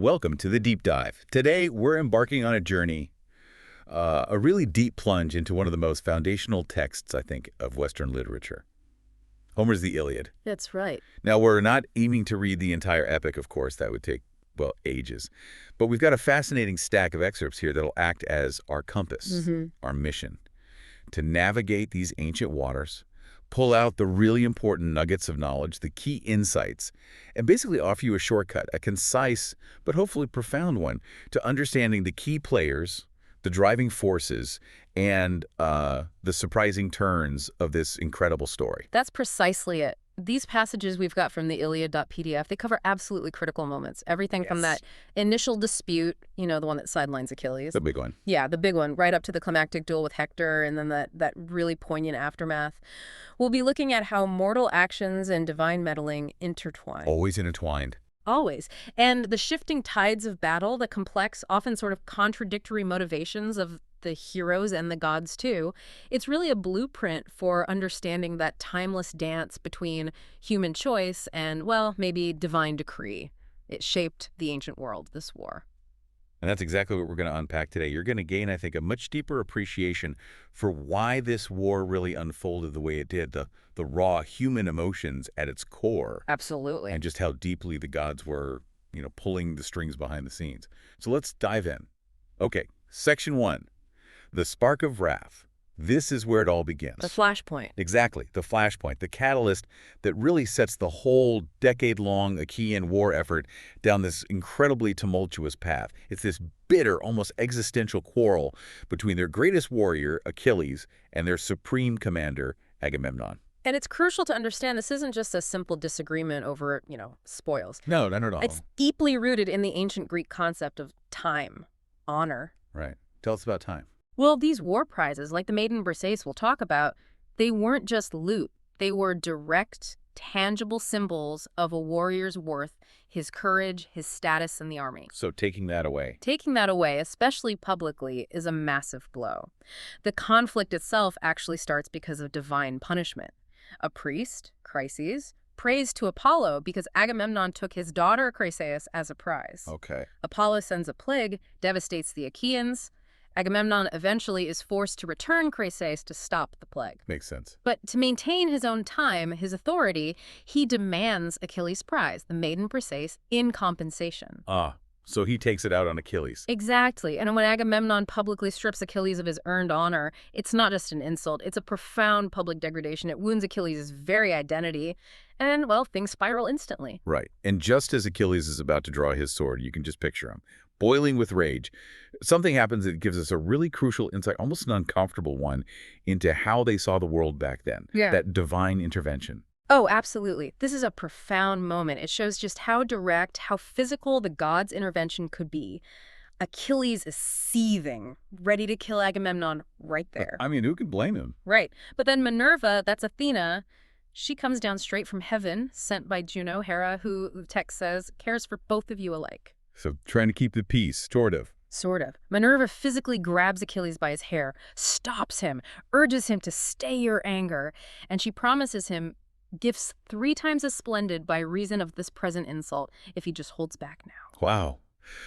Welcome to the Deep Dive. Today, we're embarking on a journey, a really deep plunge into one of the most foundational texts, I think, of Western literature. Homer's The Iliad. That's right. Now, we're not aiming to read the entire epic, of course. That would take, well, ages. But we've got a fascinating stack of excerpts here that'll act as our compass, our mission, to navigate these ancient waters, pull out the really important nuggets of knowledge, the key insights, and basically offer you a shortcut, a concise but hopefully profound one, to understanding the key players, the driving forces, and the surprising turns of this incredible story. That's precisely it. These passages we've got from the Iliad.pdf, they cover absolutely critical moments. Everything from that initial dispute, the one that sidelines Achilles. The big one. Yeah, the big one, right up to the climactic duel with Hector, and then that really poignant aftermath. We'll be looking at how mortal actions and divine meddling intertwine. Always intertwined. Always. And the shifting tides of battle, the complex, often sort of contradictory motivations of the heroes and the gods too, it's really a blueprint for understanding that timeless dance between human choice and, well, maybe divine decree. It shaped the ancient world, this war. And that's exactly what we're going to unpack today. You're going to gain, I think, a much deeper appreciation for why this war really unfolded the way it did, the raw human emotions at its core. Absolutely. And just how deeply the gods were, pulling the strings behind the scenes. So let's dive in. Okay, Section 1, the spark of wrath. This is where it all begins. The flashpoint. Exactly, the flashpoint, the catalyst that really sets the whole decade-long Achaean war effort down this incredibly tumultuous path. It's this bitter, almost existential quarrel between their greatest warrior, Achilles, and their supreme commander, Agamemnon. And it's crucial to understand this isn't just a simple disagreement over, spoils. No, not at all. It's deeply rooted in the ancient Greek concept of time, honor. Right. Tell us about time. Well, these war prizes, like the maiden Briseis we'll talk about, they weren't just loot. They were direct, tangible symbols of a warrior's worth, his courage, his status in the army. So taking that away. Taking that away, especially publicly, is a massive blow. The conflict itself actually starts because of divine punishment. A priest, Chryses, prays to Apollo because Agamemnon took his daughter Chryseis as a prize. Okay. Apollo sends a plague, devastates the Achaeans. Agamemnon eventually is forced to return Chryseis to stop the plague. Makes sense. But to maintain his own time, his authority, he demands Achilles' prize, the maiden Briseis, in compensation. So he takes it out on Achilles. Exactly. And when Agamemnon publicly strips Achilles of his earned honor, it's not just an insult. It's a profound public degradation. It wounds Achilles' very identity. And, well, things spiral instantly. Right. And just as Achilles is about to draw his sword, you can just picture him, boiling with rage, something happens that gives us a really crucial insight, almost an uncomfortable one, into how they saw the world back then. Yeah. That divine intervention. Oh, absolutely. This is a profound moment. It shows just how direct, how physical the gods' intervention could be. Achilles is seething, ready to kill Agamemnon right there. I mean, who could blame him? Right. But then Minerva, that's Athena, she comes down straight from heaven, sent by Juno, Hera, who, the text says, cares for both of you alike. So trying to keep the peace, sort of. Sort of. Minerva physically grabs Achilles by his hair, stops him, urges him to stay your anger, and she promises him gifts 3 times as splendid by reason of this present insult if he just holds back now. Wow.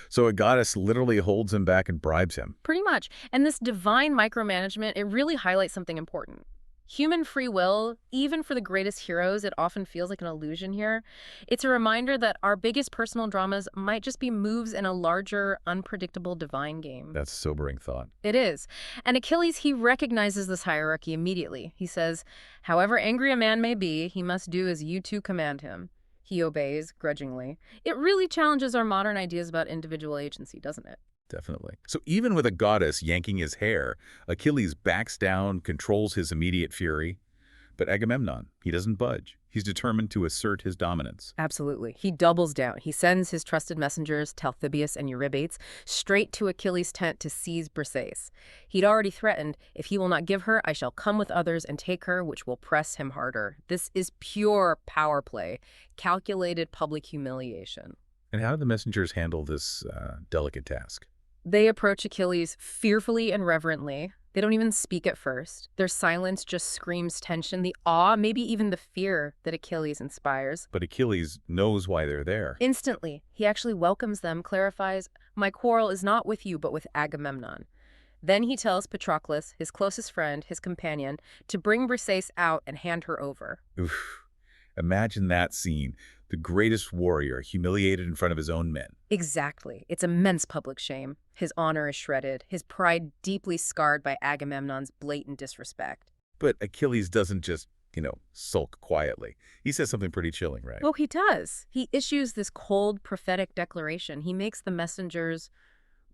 So a goddess literally holds him back and bribes him. Pretty much. And this divine micromanagement, it really highlights something important. Human free will, even for the greatest heroes, it often feels like an illusion here. It's a reminder that our biggest personal dramas might just be moves in a larger, unpredictable divine game. That's a sobering thought. It is. And Achilles, he recognizes this hierarchy immediately. He says, however angry a man may be, he must do as you two command him. He obeys, grudgingly. It really challenges our modern ideas about individual agency, doesn't it? Definitely. So even with a goddess yanking his hair, Achilles backs down, controls his immediate fury. But Agamemnon, he doesn't budge. He's determined to assert his dominance. Absolutely. He doubles down. He sends his trusted messengers, Talthybius and Eurybates, straight to Achilles' tent to seize Briseis. He'd already threatened, if he will not give her, I shall come with others and take her, which will press him harder. This is pure power play, calculated public humiliation. And how did the messengers handle this delicate task? They approach Achilles fearfully and reverently. They don't even speak at first. Their silence just screams tension, the awe, maybe even the fear that Achilles inspires. But Achilles knows why they're there. Instantly, he actually welcomes them, clarifies, "My quarrel is not with you, but with Agamemnon." Then he tells Patroclus, his closest friend, his companion, to bring Briseis out and hand her over. Oof. Imagine that scene. The greatest warrior humiliated in front of his own men. Exactly. It's immense public shame. His honor is shredded, his pride deeply scarred by Agamemnon's blatant disrespect. But Achilles doesn't just, sulk quietly. He says something pretty chilling, right? Oh, he does. He issues this cold, prophetic declaration. He makes the messengers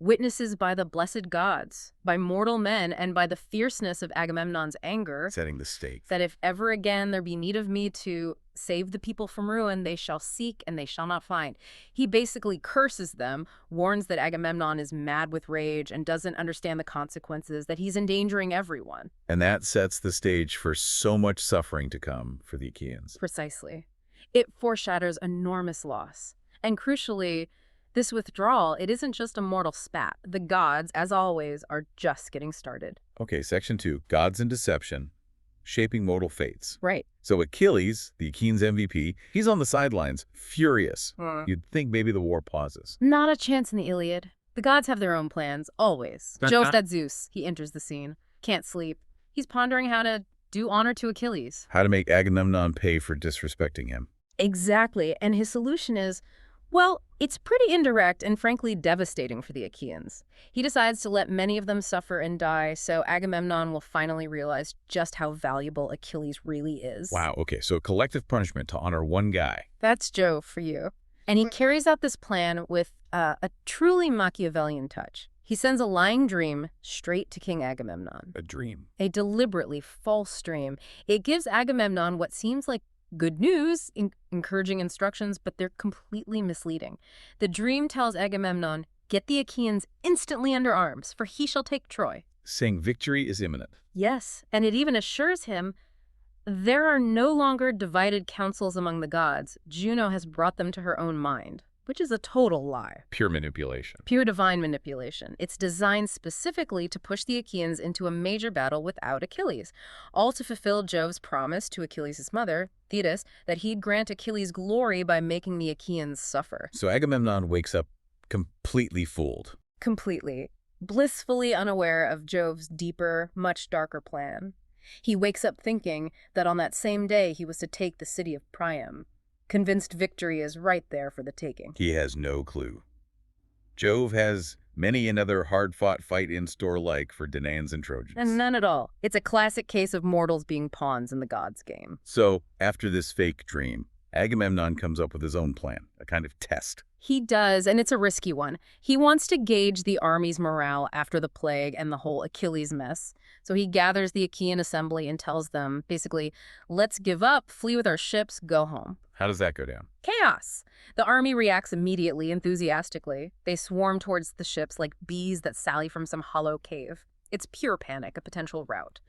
witnesses by the blessed gods, by mortal men, and by the fierceness of Agamemnon's anger, Setting the stake. that if ever again there be need of me to save the people from ruin, they shall seek and they shall not find. He basically curses them, warns that Agamemnon is mad with rage and doesn't understand the consequences, that he's endangering everyone. And that sets the stage for so much suffering to come for the Achaeans. Precisely. It foreshadows enormous loss. And crucially, this withdrawal, it isn't just a mortal spat. The gods, as always, are just getting started. Okay, section 2, Gods and Deception, Shaping Mortal Fates. Right. So Achilles, the Achaeans' MVP, he's on the sidelines, furious. You'd think maybe the war pauses. Not a chance in the Iliad. The gods have their own plans, always. Jove's that Zeus. He enters the scene. Can't sleep. He's pondering how to do honor to Achilles. How to make Agamemnon pay for disrespecting him. Exactly. And his solution is, well, it's pretty indirect and frankly devastating for the Achaeans. He decides to let many of them suffer and die, so Agamemnon will finally realize just how valuable Achilles really is. Wow, okay, so collective punishment to honor one guy. That's Jove for you. And he carries out this plan with a truly Machiavellian touch. He sends a lying dream straight to King Agamemnon. A dream. A deliberately false dream. It gives Agamemnon what seems like good news, encouraging instructions, but they're completely misleading. The dream tells Agamemnon, get the Achaeans instantly under arms, for he shall take Troy. Saying victory is imminent. Yes, and it even assures him there are no longer divided councils among the gods. Juno has brought them to her own mind, which is a total lie. Pure manipulation. Pure divine manipulation. It's designed specifically to push the Achaeans into a major battle without Achilles, all to fulfill Jove's promise to Achilles' mother, Thetis, that he'd grant Achilles glory by making the Achaeans suffer. So Agamemnon wakes up completely fooled. Completely. Blissfully unaware of Jove's deeper, much darker plan. He wakes up thinking that on that same day he was to take the city of Priam, convinced victory is right there for the taking. He has no clue. Jove has many another hard-fought fight in store like for Danaans and Trojans. And none at all. It's a classic case of mortals being pawns in the gods' game. So, after this fake dream, Agamemnon comes up with his own plan, a kind of test. He does, and it's a risky one. He wants to gauge the army's morale after the plague and the whole Achilles mess. So he gathers the Achaean assembly and tells them, basically, let's give up, flee with our ships, go home. How does that go down? Chaos. The army reacts immediately, enthusiastically. They swarm towards the ships like bees that sally from some hollow cave. It's pure panic, a potential rout.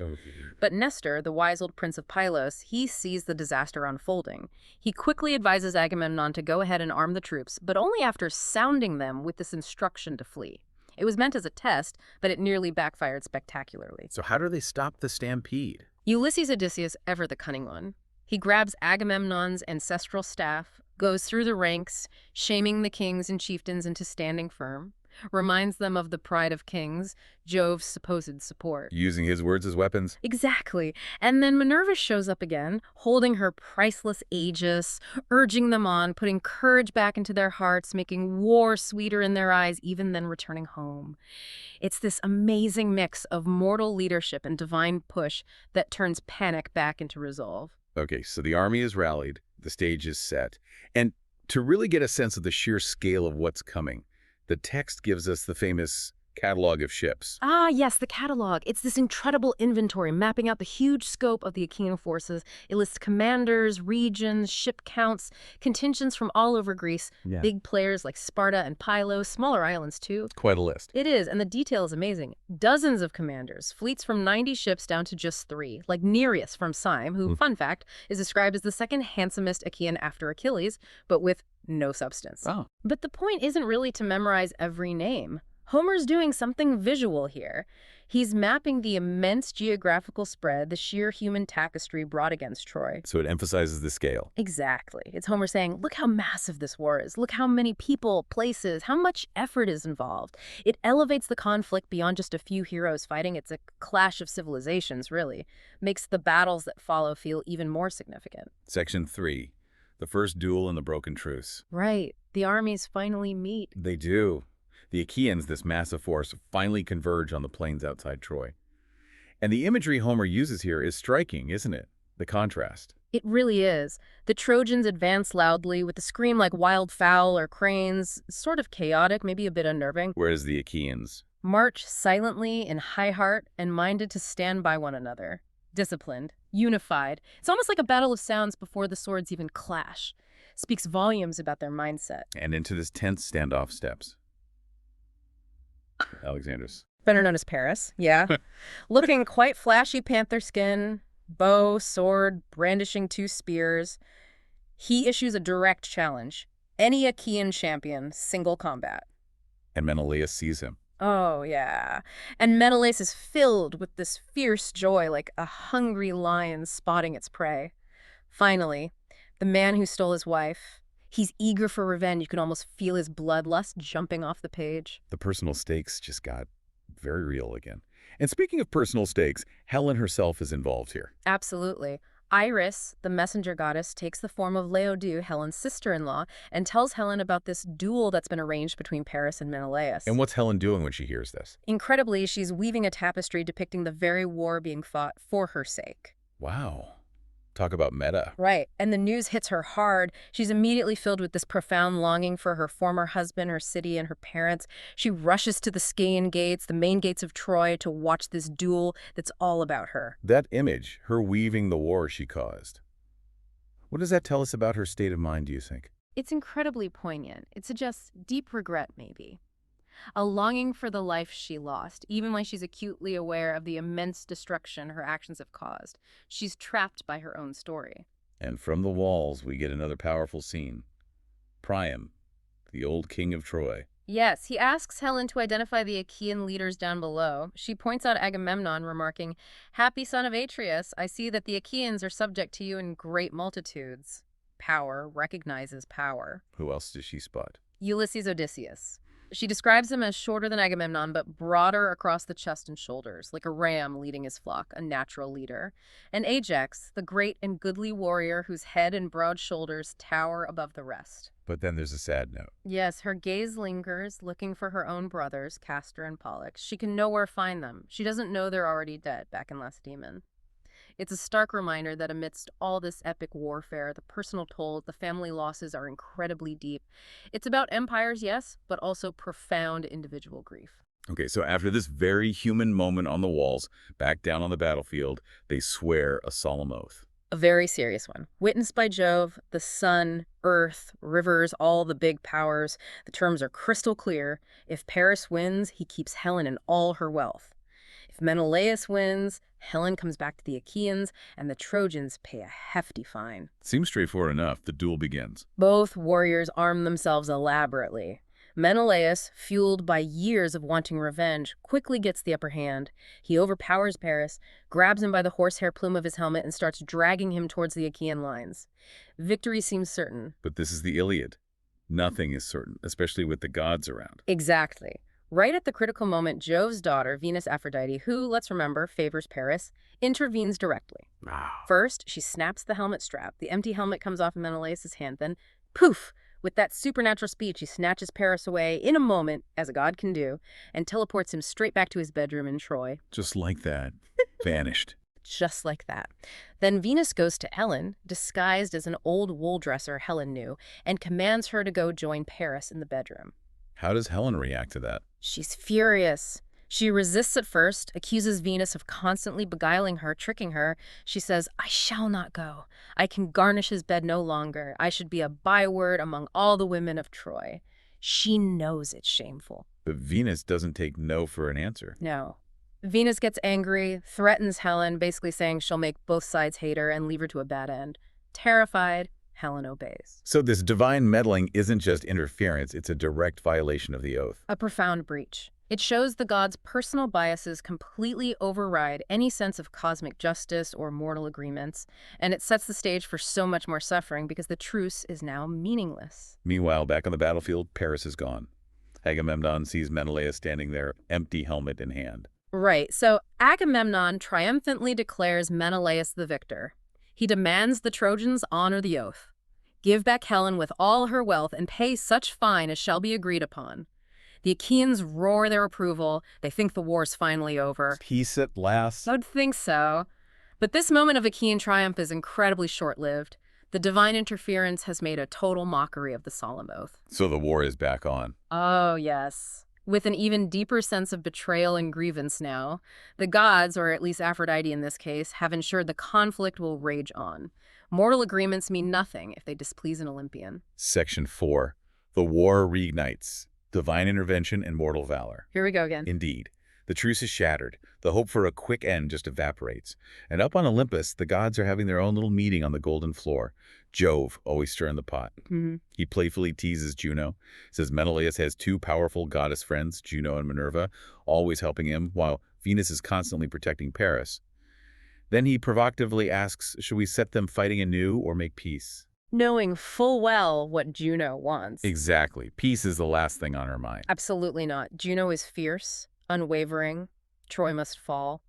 But Nestor, the wise old prince of Pylos, he sees the disaster unfolding. He quickly advises Agamemnon to go ahead and arm the troops, but only after sounding them with this instruction to flee. It was meant as a test, but it nearly backfired spectacularly. So how do they stop the stampede? Ulysses Odysseus, ever the cunning one. He grabs Agamemnon's ancestral staff, goes through the ranks, shaming the kings and chieftains into standing firm, reminds them of the pride of kings, Jove's supposed support. Using his words as weapons? Exactly. And then Minerva shows up again, holding her priceless aegis, urging them on, putting courage back into their hearts, making war sweeter in their eyes, even then returning home. It's this amazing mix of mortal leadership and divine push that turns panic back into resolve. Okay, so the army is rallied, the stage is set, and to really get a sense of the sheer scale of what's coming, the text gives us the famous catalog of ships. Ah, yes, the catalog. It's this incredible inventory mapping out the huge scope of the Achaean forces. It lists commanders, regions, ship counts, contingents from all over Greece, big players like Sparta and Pylos, smaller islands too. Quite a list. It is, and the detail is amazing. Dozens of commanders, fleets from 90 ships down to just 3, like Nereus from Syme, who, fun fact, is described as the second handsomest Achaean after Achilles, but with no substance. Oh. But the point isn't really to memorize every name. Homer's doing something visual here. He's mapping the immense geographical spread the sheer human tapestry brought against Troy. So it emphasizes the scale. Exactly. It's Homer saying, look how massive this war is. Look how many people, places, how much effort is involved. It elevates the conflict beyond just a few heroes fighting. It's a clash of civilizations, really. Makes the battles that follow feel even more significant. Section 3, the first duel in the broken truce. Right. The armies finally meet. They do. The Achaeans, this massive force, finally converge on the plains outside Troy. And the imagery Homer uses here is striking, isn't it? The contrast. It really is. The Trojans advance loudly with a scream like wildfowl or cranes, sort of chaotic, maybe a bit unnerving. Whereas the Achaeans March silently in high heart and minded to stand by one another. Disciplined, unified. It's almost like a battle of sounds before the swords even clash. Speaks volumes about their mindset. and into this tense standoff steps. Alexander's. Better known as Paris, yeah. Looking quite flashy panther skin, bow, sword, brandishing 2 spears. He issues a direct challenge. Any Achaean champion, single combat. And Menelaus sees him. Oh, yeah. And Menelaus is filled with this fierce joy like a hungry lion spotting its prey. Finally, the man who stole his wife, he's eager for revenge. You can almost feel his bloodlust jumping off the page. The personal stakes just got very real again. And speaking of personal stakes, Helen herself is involved here. Absolutely. Iris, the messenger goddess, takes the form of Laodue, Helen's sister-in-law, and tells Helen about this duel that's been arranged between Paris and Menelaus. And what's Helen doing when she hears this? Incredibly, she's weaving a tapestry depicting the very war being fought for her sake. Wow. Talk about meta. Right. And the news hits her hard. She's immediately filled with this profound longing for her former husband, her city, and her parents. She rushes to the Scaean gates, the main gates of Troy, to watch this duel that's all about her. That image, her weaving the war she caused. What does that tell us about her state of mind, do you think? It's incredibly poignant. It suggests deep regret, maybe. A longing for the life she lost, even when she's acutely aware of the immense destruction her actions have caused. She's trapped by her own story. And from the walls, we get another powerful scene. Priam, the old king of Troy. Yes, he asks Helen to identify the Achaean leaders down below. She points out Agamemnon, remarking, "Happy son of Atreus, I see that the Achaeans are subject to you in great multitudes." Power recognizes power. Who else does she spot? Ulysses Odysseus. She describes him as shorter than Agamemnon, but broader across the chest and shoulders, like a ram leading his flock, a natural leader. And Ajax, the great and goodly warrior whose head and broad shoulders tower above the rest. But then there's a sad note. Yes, her gaze lingers, looking for her own brothers, Castor and Pollux. She can nowhere find them. She doesn't know they're already dead back in Lacedaemon. It's a stark reminder that amidst all this epic warfare, the personal toll, the family losses are incredibly deep. It's about empires, yes, but also profound individual grief. Okay, so after this very human moment on the walls, back down on the battlefield, they swear a solemn oath. A very serious one. Witnessed by Jove, the sun, earth, rivers, all the big powers. The terms are crystal clear. If Paris wins, he keeps Helen and all her wealth. If Menelaus wins, Helen comes back to the Achaeans, and the Trojans pay a hefty fine. Seems straightforward enough. The duel begins. Both warriors arm themselves elaborately. Menelaus, fueled by years of wanting revenge, quickly gets the upper hand. He overpowers Paris, grabs him by the horsehair plume of his helmet, and starts dragging him towards the Achaean lines. Victory seems certain. But this is the Iliad. Nothing is certain, especially with the gods around. Exactly. Right at the critical moment, Jove's daughter, Venus Aphrodite, who, let's remember, favors Paris, intervenes directly. Wow. First, she snaps the helmet strap. The empty helmet comes off of Menelaus' hand. Then, poof! With that supernatural speed, she snatches Paris away in a moment, as a god can do, and teleports him straight back to his bedroom in Troy. Just like that. Vanished. Just like that. Then Venus goes to Helen, disguised as an old wool dresser Helen knew, and commands her to go join Paris in the bedroom. How does Helen react to that? She's furious. She resists at first, accuses Venus of constantly beguiling her, tricking her. She says, "I shall not go. I can garnish his bed no longer. I should be a byword among all the women of Troy." She knows it's shameful. But Venus doesn't take no for an answer. No. Venus gets angry, threatens Helen, basically saying she'll make both sides hate her and leave her to a bad end. Terrified, Helen obeys. So this divine meddling isn't just interference, it's a direct violation of the oath. A profound breach. It shows the gods' personal biases completely override any sense of cosmic justice or mortal agreements, and it sets the stage for so much more suffering because the truce is now meaningless. Meanwhile, back on the battlefield, Paris is gone. Agamemnon sees Menelaus standing there, empty helmet in hand. Right, so Agamemnon triumphantly declares Menelaus the victor. He demands the Trojans honor the oath, give back Helen with all her wealth, and pay such fine as shall be agreed upon. The Achaeans roar their approval. They think the war's finally over. Peace at last. I'd think so. But this moment of Achaean triumph is incredibly short-lived. The divine interference has made a total mockery of the solemn oath. So the war is back on. Oh, yes. With an even deeper sense of betrayal and grievance now, the gods, or at least Aphrodite in this case, have ensured the conflict will rage on. Mortal agreements mean nothing if they displease an Olympian. Section 4. The war reignites. Divine intervention and mortal valor. Here we go again. Indeed. The truce is shattered. The hope for a quick end just evaporates. And up on Olympus, the gods are having their own little meeting on the golden floor. Jove, always stirring the pot. He playfully teases Juno, says Menelaus has two powerful goddess friends, Juno and Minerva, always helping him, while Venus is constantly protecting Paris. Then he provocatively asks, should we set them fighting anew or make peace? Knowing full well what Juno wants. Exactly. Peace is the last thing on her mind. Absolutely not. Juno is fierce, unwavering. Troy must fall.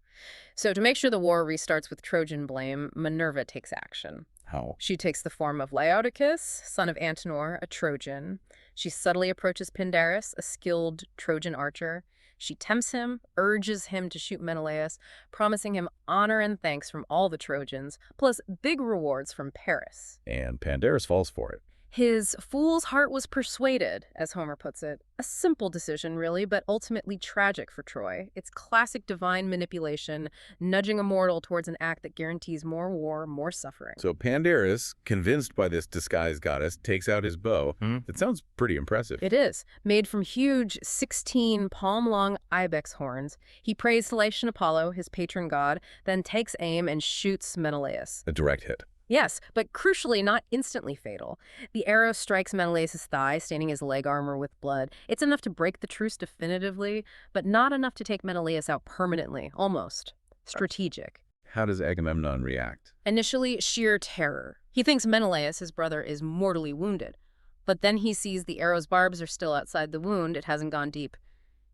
So to make sure the war restarts with Trojan blame, Minerva takes action. How? She takes the form of Laodocus, son of Antenor, a Trojan. She subtly approaches Pindarus, a skilled Trojan archer. She tempts him, urges him to shoot Menelaus, promising him honor and thanks from all the Trojans, plus big rewards from Paris. And Pandarus falls for it. His fool's heart was persuaded, as Homer puts it. A simple decision, really, but ultimately tragic for Troy. It's classic divine manipulation, nudging a mortal towards an act that guarantees more war, more suffering. So Pandarus, convinced by this disguised goddess, takes out his bow. That sounds pretty impressive. It is. Made from huge 16 palm-long ibex horns, he prays Celestian Apollo, his patron god, then takes aim and shoots Menelaus. A direct hit. Yes, but crucially not instantly fatal. The arrow strikes Menelaus' thigh, staining his leg armor with blood. It's enough to break the truce definitively, but not enough to take Menelaus out permanently, almost. Strategic. How does Agamemnon react? Initially, sheer terror. He thinks Menelaus, his brother, is mortally wounded. But then he sees the arrow's barbs are still outside the wound. It hasn't gone deep.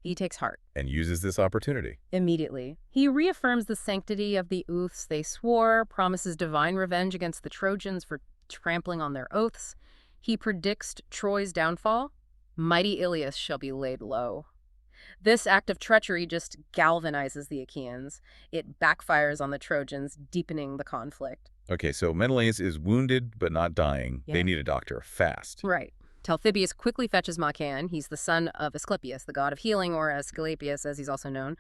He takes heart. And uses this opportunity. Immediately. He reaffirms the sanctity of the oaths they swore, promises divine revenge against the Trojans for trampling on their oaths. He predicts Troy's downfall. Mighty Iliad shall be laid low. This act of treachery just galvanizes the Achaeans. It backfires on the Trojans, deepening the conflict. Okay, so Menelaus is wounded but not dying. Yeah. They need a doctor fast. Right. Talthybius quickly fetches Machaon. He's the son of Asclepius, the god of healing, or Asclepius, as he's also known,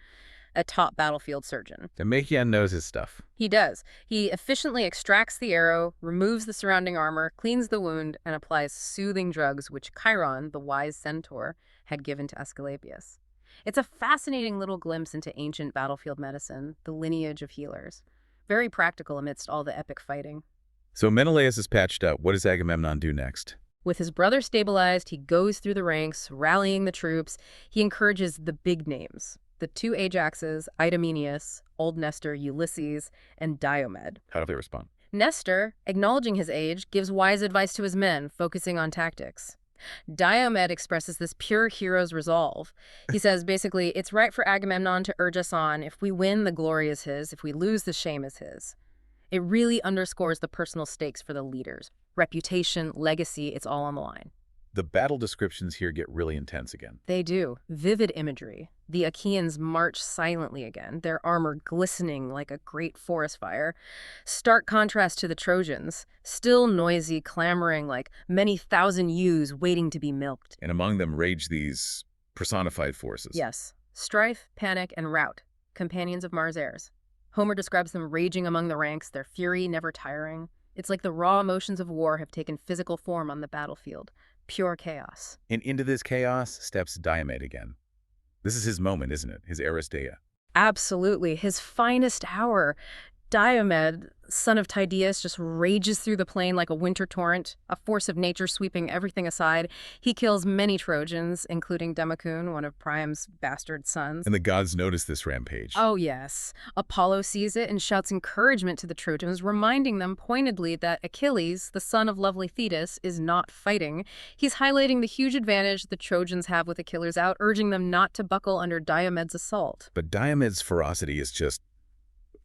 a top battlefield surgeon. And Machaon knows his stuff. He does. He efficiently extracts the arrow, removes the surrounding armor, cleans the wound, and applies soothing drugs which Chiron, the wise centaur, had given to Asclepius. It's a fascinating little glimpse into ancient battlefield medicine, the lineage of healers. Very practical amidst all the epic fighting. So Menelaus is patched up. What does Agamemnon do next? With his brother stabilized, he goes through the ranks, rallying the troops. He encourages the big names, the two Ajaxes, Idomeneus, old Nestor, Ulysses, and Diomed. How do they respond? Nestor, acknowledging his age, gives wise advice to his men, focusing on tactics. Diomed expresses this pure hero's resolve. He says, basically, it's right for Agamemnon to urge us on. If we win, the glory is his. If we lose, the shame is his. It really underscores the personal stakes for the leaders. Reputation, legacy, it's all on the line. The battle descriptions here get really intense again. They do. Vivid imagery. The Achaeans march silently again, their armor glistening like a great forest fire. Stark contrast to the Trojans, still noisy, clamoring like many thousand ewes waiting to be milked. And among them rage these personified forces. Yes. Strife, panic, and rout, companions of Mars' heirs. Homer describes them raging among the ranks, their fury never tiring. It's like the raw emotions of war have taken physical form on the battlefield. Pure chaos. And into this chaos steps Diomed again. This is his moment, isn't it? His Aristea. Absolutely. His finest hour. Diomed, son of Tydeus, just rages through the plain like a winter torrent, a force of nature sweeping everything aside. He kills many Trojans, including Democune, one of Priam's bastard sons. And the gods notice this rampage. Oh, yes. Apollo sees it and shouts encouragement to the Trojans, reminding them pointedly that Achilles, the son of lovely Thetis, is not fighting. He's highlighting the huge advantage the Trojans have with Achilles out, urging them not to buckle under Diomed's assault. But Diomed's ferocity is just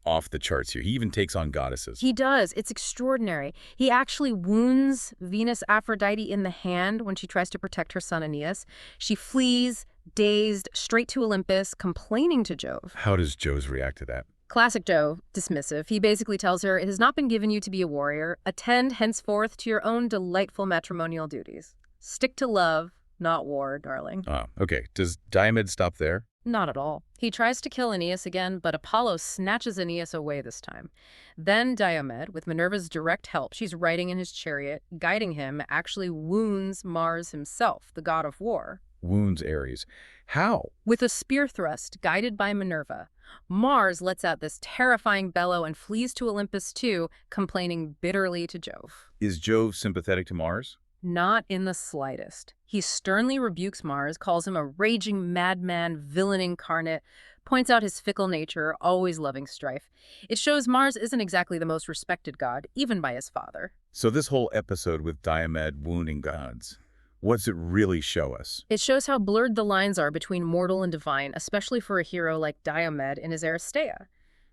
off the charts here. He even takes on goddesses. He does. It's extraordinary. He actually wounds Venus Aphrodite in the hand when she tries to protect her son Aeneas. She flees, dazed, straight to Olympus, complaining to Jove. How does Jove react to that? Classic Jove, dismissive. He basically tells her, "It has not been given you to be a warrior. Attend henceforth to your own delightful matrimonial duties. Stick to love, not war, darling." Oh, okay. Does Diomed stop there? Not at all. He tries to kill Aeneas again, but Apollo snatches Aeneas away this time. Then Diomed, with Minerva's direct help, she's riding in his chariot, guiding him, actually wounds Mars himself, the god of war. Wounds Ares. How? With a spear thrust, guided by Minerva. Mars lets out this terrifying bellow and flees to Olympus too, complaining bitterly to Jove. Is Jove sympathetic to Mars? Not in the slightest. He sternly rebukes Mars, calls him a raging madman, villain incarnate, points out his fickle nature, always loving strife. It shows Mars isn't exactly the most respected god, even by his father. So this whole episode with Diomed wounding gods, what's it really show us? It shows how blurred the lines are between mortal and divine, especially for a hero like Diomed in his Aristeia.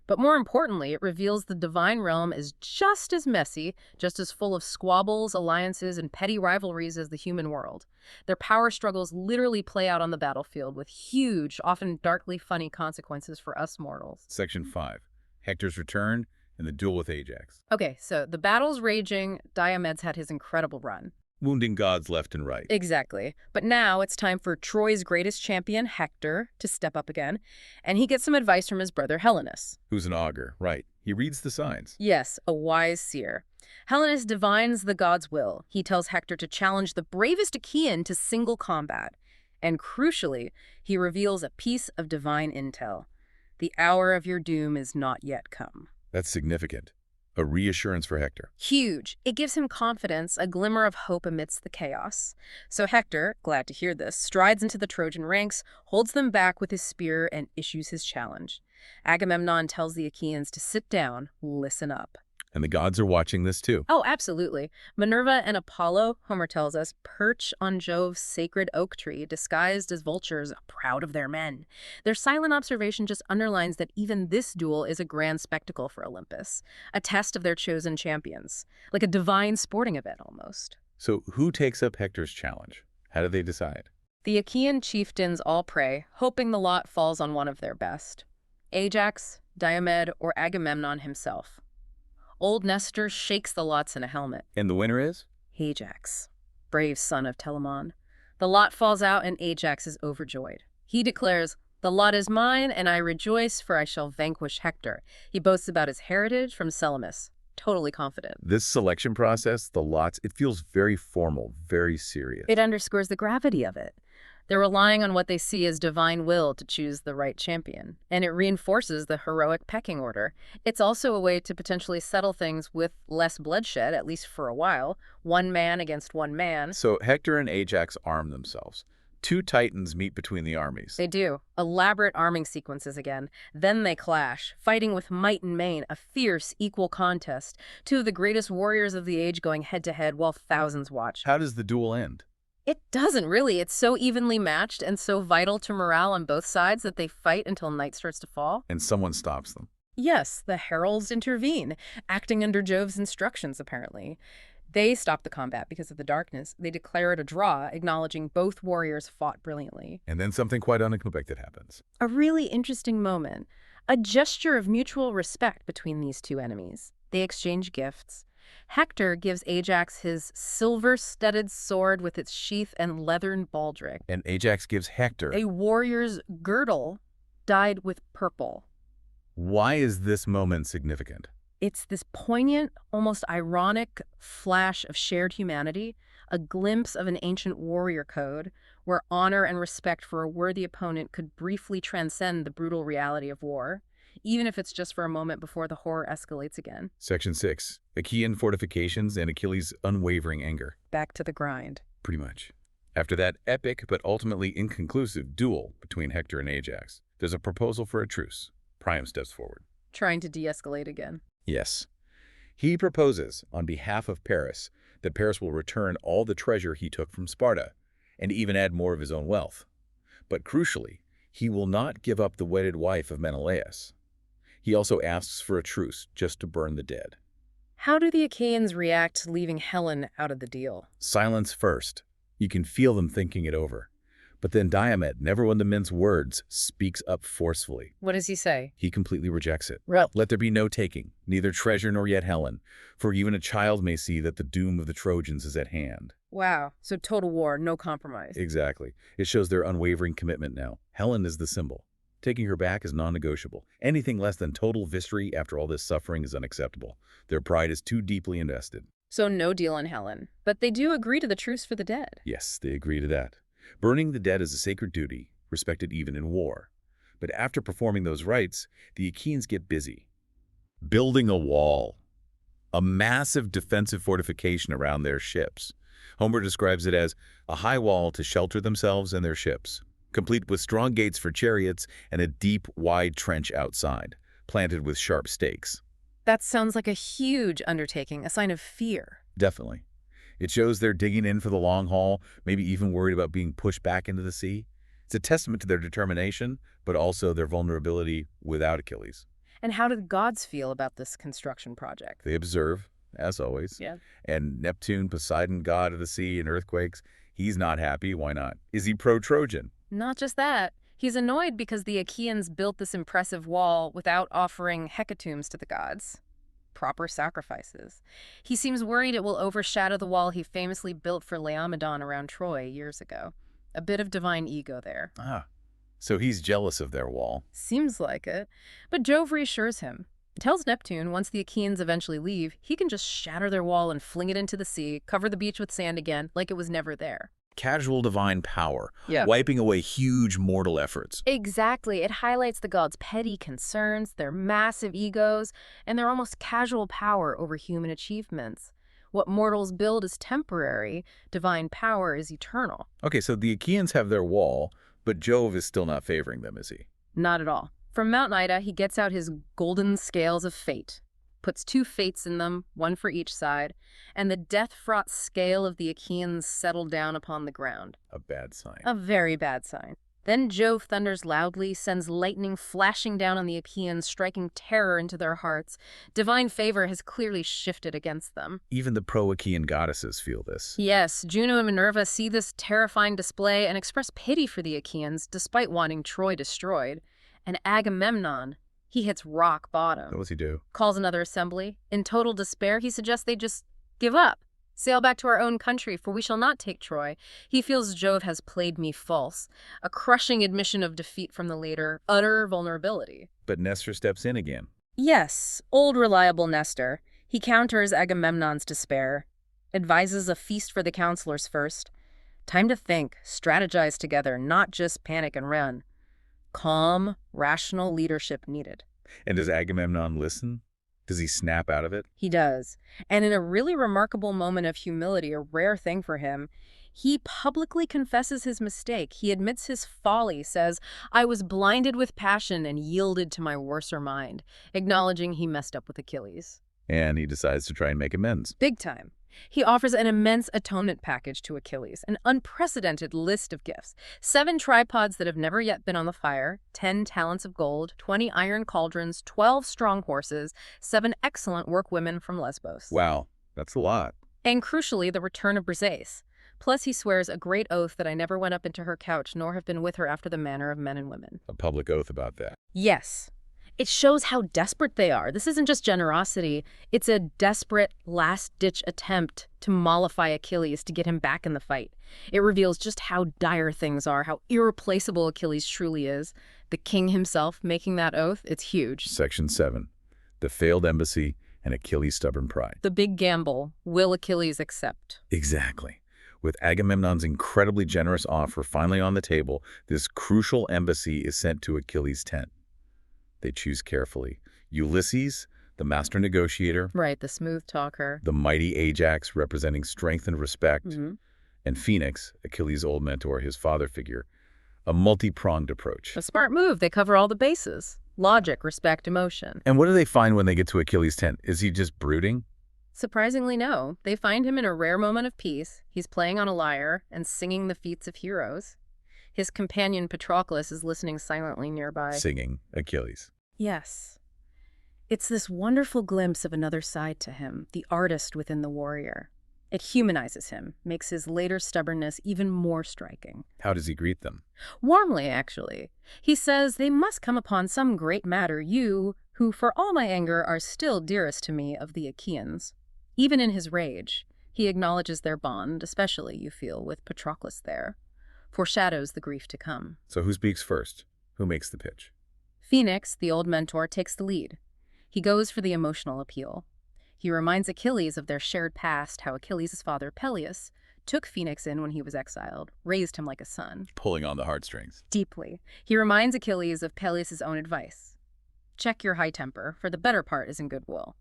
But more importantly, it reveals the divine realm is just as messy, just as full of squabbles, alliances, and petty rivalries as the human world. Their power struggles literally play out on the battlefield with huge, often darkly funny consequences for us mortals. Section 5. Hector's return and the duel with Ajax. Okay, so the battle's raging. Diomed's had his incredible run. Wounding gods left and right. Exactly. But now it's time for Troy's greatest champion, Hector, to step up again, and he gets some advice from his brother Helenus. Who's an augur, right. He reads the signs. Yes, a wise seer. Helenus divines the god's will. He tells Hector to challenge the bravest Achaean to single combat. And crucially, he reveals a piece of divine intel. The hour of your doom is not yet come. That's significant. A reassurance for Hector. Huge. It gives him confidence, a glimmer of hope amidst the chaos. So Hector, glad to hear this, strides into the Trojan ranks, holds them back with his spear, and issues his challenge. Agamemnon tells the Achaeans to sit down, listen up. And the gods are watching this too. Oh, absolutely. Minerva and Apollo, Homer tells us, perch on Jove's sacred oak tree, disguised as vultures, proud of their men. Their silent observation just underlines that even this duel is a grand spectacle for Olympus, a test of their chosen champions, like a divine sporting event almost. So who takes up Hector's challenge? How do they decide? The Achaean chieftains all pray, hoping the lot falls on one of their best. Ajax, Diomed, or Agamemnon himself. Old Nestor shakes the lots in a helmet. And the winner is? Ajax, brave son of Telamon. The lot falls out and Ajax is overjoyed. He declares, "The lot is mine, and I rejoice, for I shall vanquish Hector." He boasts about his heritage from Salamis. Totally confident. This selection process, the lots, it feels very formal, very serious. It underscores the gravity of it. They're relying on what they see as divine will to choose the right champion, and it reinforces the heroic pecking order. It's also a way to potentially settle things with less bloodshed, at least for a while, one man against one man. So Hector and Ajax arm themselves. Two titans meet between the armies. They do. Elaborate arming sequences again. Then they clash, fighting with might and main, a fierce, equal contest. Two of the greatest warriors of the age going head-to-head while thousands watch. How does the duel end? It doesn't really. It's so evenly matched and so vital to morale on both sides that they fight until night starts to fall. And someone stops them. Yes, the heralds intervene, acting under Jove's instructions, apparently. They stop the combat because of the darkness. They declare it a draw, acknowledging both warriors fought brilliantly. And then something quite unexpected happens. A really interesting moment. A gesture of mutual respect between these two enemies. They exchange gifts. Hector gives Ajax his silver-studded sword with its sheath and leathern baldric. And Ajax gives Hector a warrior's girdle dyed with purple. Why is this moment significant? It's this poignant, almost ironic flash of shared humanity, a glimpse of an ancient warrior code where honor and respect for a worthy opponent could briefly transcend the brutal reality of war. even if it's just for a moment before the horror escalates again. Section 6. Achaean fortifications and Achilles' unwavering anger. Back to the grind. Pretty much. After that epic but ultimately inconclusive duel between Hector and Ajax, there's a proposal for a truce. Priam steps forward. Trying to de-escalate again. Yes. He proposes, on behalf of Paris, that Paris will return all the treasure he took from Sparta, and even add more of his own wealth. But crucially, he will not give up the wedded wife of Menelaus. He also asks for a truce just to burn the dead. How do the Achaeans react to leaving Helen out of the deal? Silence first. You can feel them thinking it over. But then Diomed, never one to mince words, speaks up forcefully. What does he say? He completely rejects it. Right. Let there be no taking, neither treasure nor yet Helen, for even a child may see that the doom of the Trojans is at hand. Wow, so total war, no compromise. Exactly. It shows their unwavering commitment now. Helen is the symbol. Taking her back is non-negotiable. Anything less than total victory after all this suffering is unacceptable. Their pride is too deeply invested. So no deal on Helen. But they do agree to the truce for the dead. Yes, they agree to that. Burning the dead is a sacred duty, respected even in war. But after performing those rites, the Achaeans get busy. Building a wall. A massive defensive fortification around their ships. Homer describes it as a high wall to shelter themselves and their ships, complete with strong gates for chariots and a deep, wide trench outside, planted with sharp stakes. That sounds like a huge undertaking, a sign of fear. Definitely. It shows they're digging in for the long haul, maybe even worried about being pushed back into the sea. It's a testament to their determination, but also their vulnerability without Achilles. And how do the gods feel about this construction project? They observe, as always. Yeah. And Neptune, Poseidon, god of the sea and earthquakes, he's not happy. Why not? Is he pro-Trojan? Not just that. He's annoyed because the Achaeans built this impressive wall without offering hecatombs to the gods. Proper sacrifices. He seems worried it will overshadow the wall he famously built for Laomedon around Troy years ago. A bit of divine ego there. Ah, so he's jealous of their wall. Seems like it. But Jove reassures him. Tells Neptune once the Achaeans eventually leave, he can just shatter their wall and fling it into the sea, cover the beach with sand again, like it was never there. Casual divine power, Yeah. wiping away huge mortal efforts. Exactly. It highlights the gods' petty concerns, their massive egos, and their almost casual power over human achievements. What mortals build is temporary, divine power is eternal. Okay, so the Achaeans have their wall, but Jove is still not favoring them, is he? Not at all. From Mount Ida, he gets out his golden scales of fate, puts 2 fates in them, 1 for each side, and the death-fraught scale of the Achaeans settled down upon the ground. A bad sign. A very bad sign. Then Jove thunders loudly, sends lightning flashing down on the Achaeans, striking terror into their hearts. Divine favor has clearly shifted against them. Even the pro-Achaean goddesses feel this. Yes, Juno and Minerva see this terrifying display and express pity for the Achaeans, despite wanting Troy destroyed. And Agamemnon, he hits rock bottom. What does he do? Calls another assembly. In total despair, he suggests they just give up. Sail back to our own country, for we shall not take Troy. He feels Jove has played me false. A crushing admission of defeat from the leader, utter vulnerability. But Nestor steps in again. Yes, old reliable Nestor. He counters Agamemnon's despair, advises a feast for the counselors first. Time to think, strategize together, not just panic and run. Calm, rational leadership needed. And does Agamemnon listen? Does he snap out of it? He does. And in a really remarkable moment of humility, a rare thing for him, he publicly confesses his mistake. He admits his folly, says, "I was blinded with passion and yielded to my worser mind," acknowledging he messed up with Achilles. And he decides to try and make amends. Big time. He offers an immense atonement package to Achilles, an unprecedented list of gifts. 7 tripods that have never yet been on the fire, 10 talents of gold, 20 iron cauldrons, 12 strong horses, 7 excellent workwomen from Lesbos. Wow, that's a lot. And crucially, the return of Briseis. Plus, he swears a great oath that I never went up into her couch nor have been with her after the manner of men and women. A public oath about that. Yes. It shows how desperate they are. This isn't just generosity. It's a desperate, last-ditch attempt to mollify Achilles to get him back in the fight. It reveals just how dire things are, how irreplaceable Achilles truly is. The king himself making that oath, it's huge. Section 7. The failed embassy and Achilles' stubborn pride. The big gamble. Will Achilles accept? Exactly. With Agamemnon's incredibly generous offer finally on the table, this crucial embassy is sent to Achilles' tent. They choose carefully. Ulysses, the master negotiator, Right, the smooth talker. the mighty Ajax representing strength and respect, Mm-hmm. and Phoenix, Achilles' old mentor, his father figure, a multi-pronged approach. A smart move. They cover all the bases. Logic, respect, emotion. And what do they find when they get to Achilles' tent? Is he just brooding? Surprisingly, no. They find him in a rare moment of peace. He's playing on a lyre and singing the feats of heroes. His companion Patroclus is listening silently nearby. Singing Achilles. Yes. It's this wonderful glimpse of another side to him, the artist within the warrior. It humanizes him, makes his later stubbornness even more striking. How does he greet them? Warmly, actually. He says, "They must come upon some great matter, you, who for all my anger are still dearest to me of the Achaeans." Even in his rage, he acknowledges their bond, especially, you feel, with Patroclus there. Foreshadows the grief to come. So who speaks first? Who makes the pitch? Phoenix, the old mentor, takes the lead. He goes for the emotional appeal. He reminds Achilles of their shared past, how Achilles' father, Peleus, took Phoenix in when he was exiled, raised him like a son. Pulling on the heartstrings. Deeply. He reminds Achilles of Peleus' own advice. Check your high temper, for the better part is in goodwill.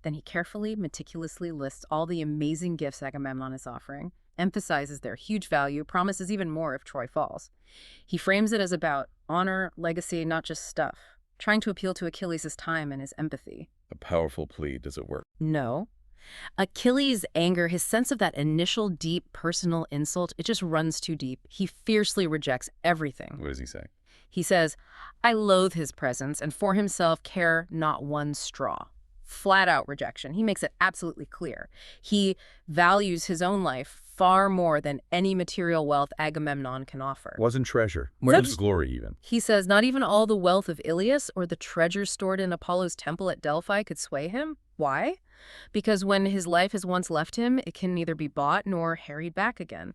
Then he carefully, meticulously lists all the amazing gifts Agamemnon is offering, emphasizes their huge value, promises even more if Troy falls. He frames it as about honor, legacy, not just stuff, trying to appeal to Achilles' time and his empathy. A powerful plea. Does it work? No. Achilles' anger, his sense of that initial deep personal insult, it just runs too deep. He fiercely rejects everything. What does he say? He says, "I loathe his presence and for himself care not one straw." Flat out rejection. He makes it absolutely clear. He values his own life far more than any material wealth Agamemnon can offer. Wasn't treasure. Where's glory even? He says not even all the wealth of Iliad or the treasures stored in Apollo's temple at Delphi could sway him. Why? Because when his life has once left him, it can neither be bought nor harried back again.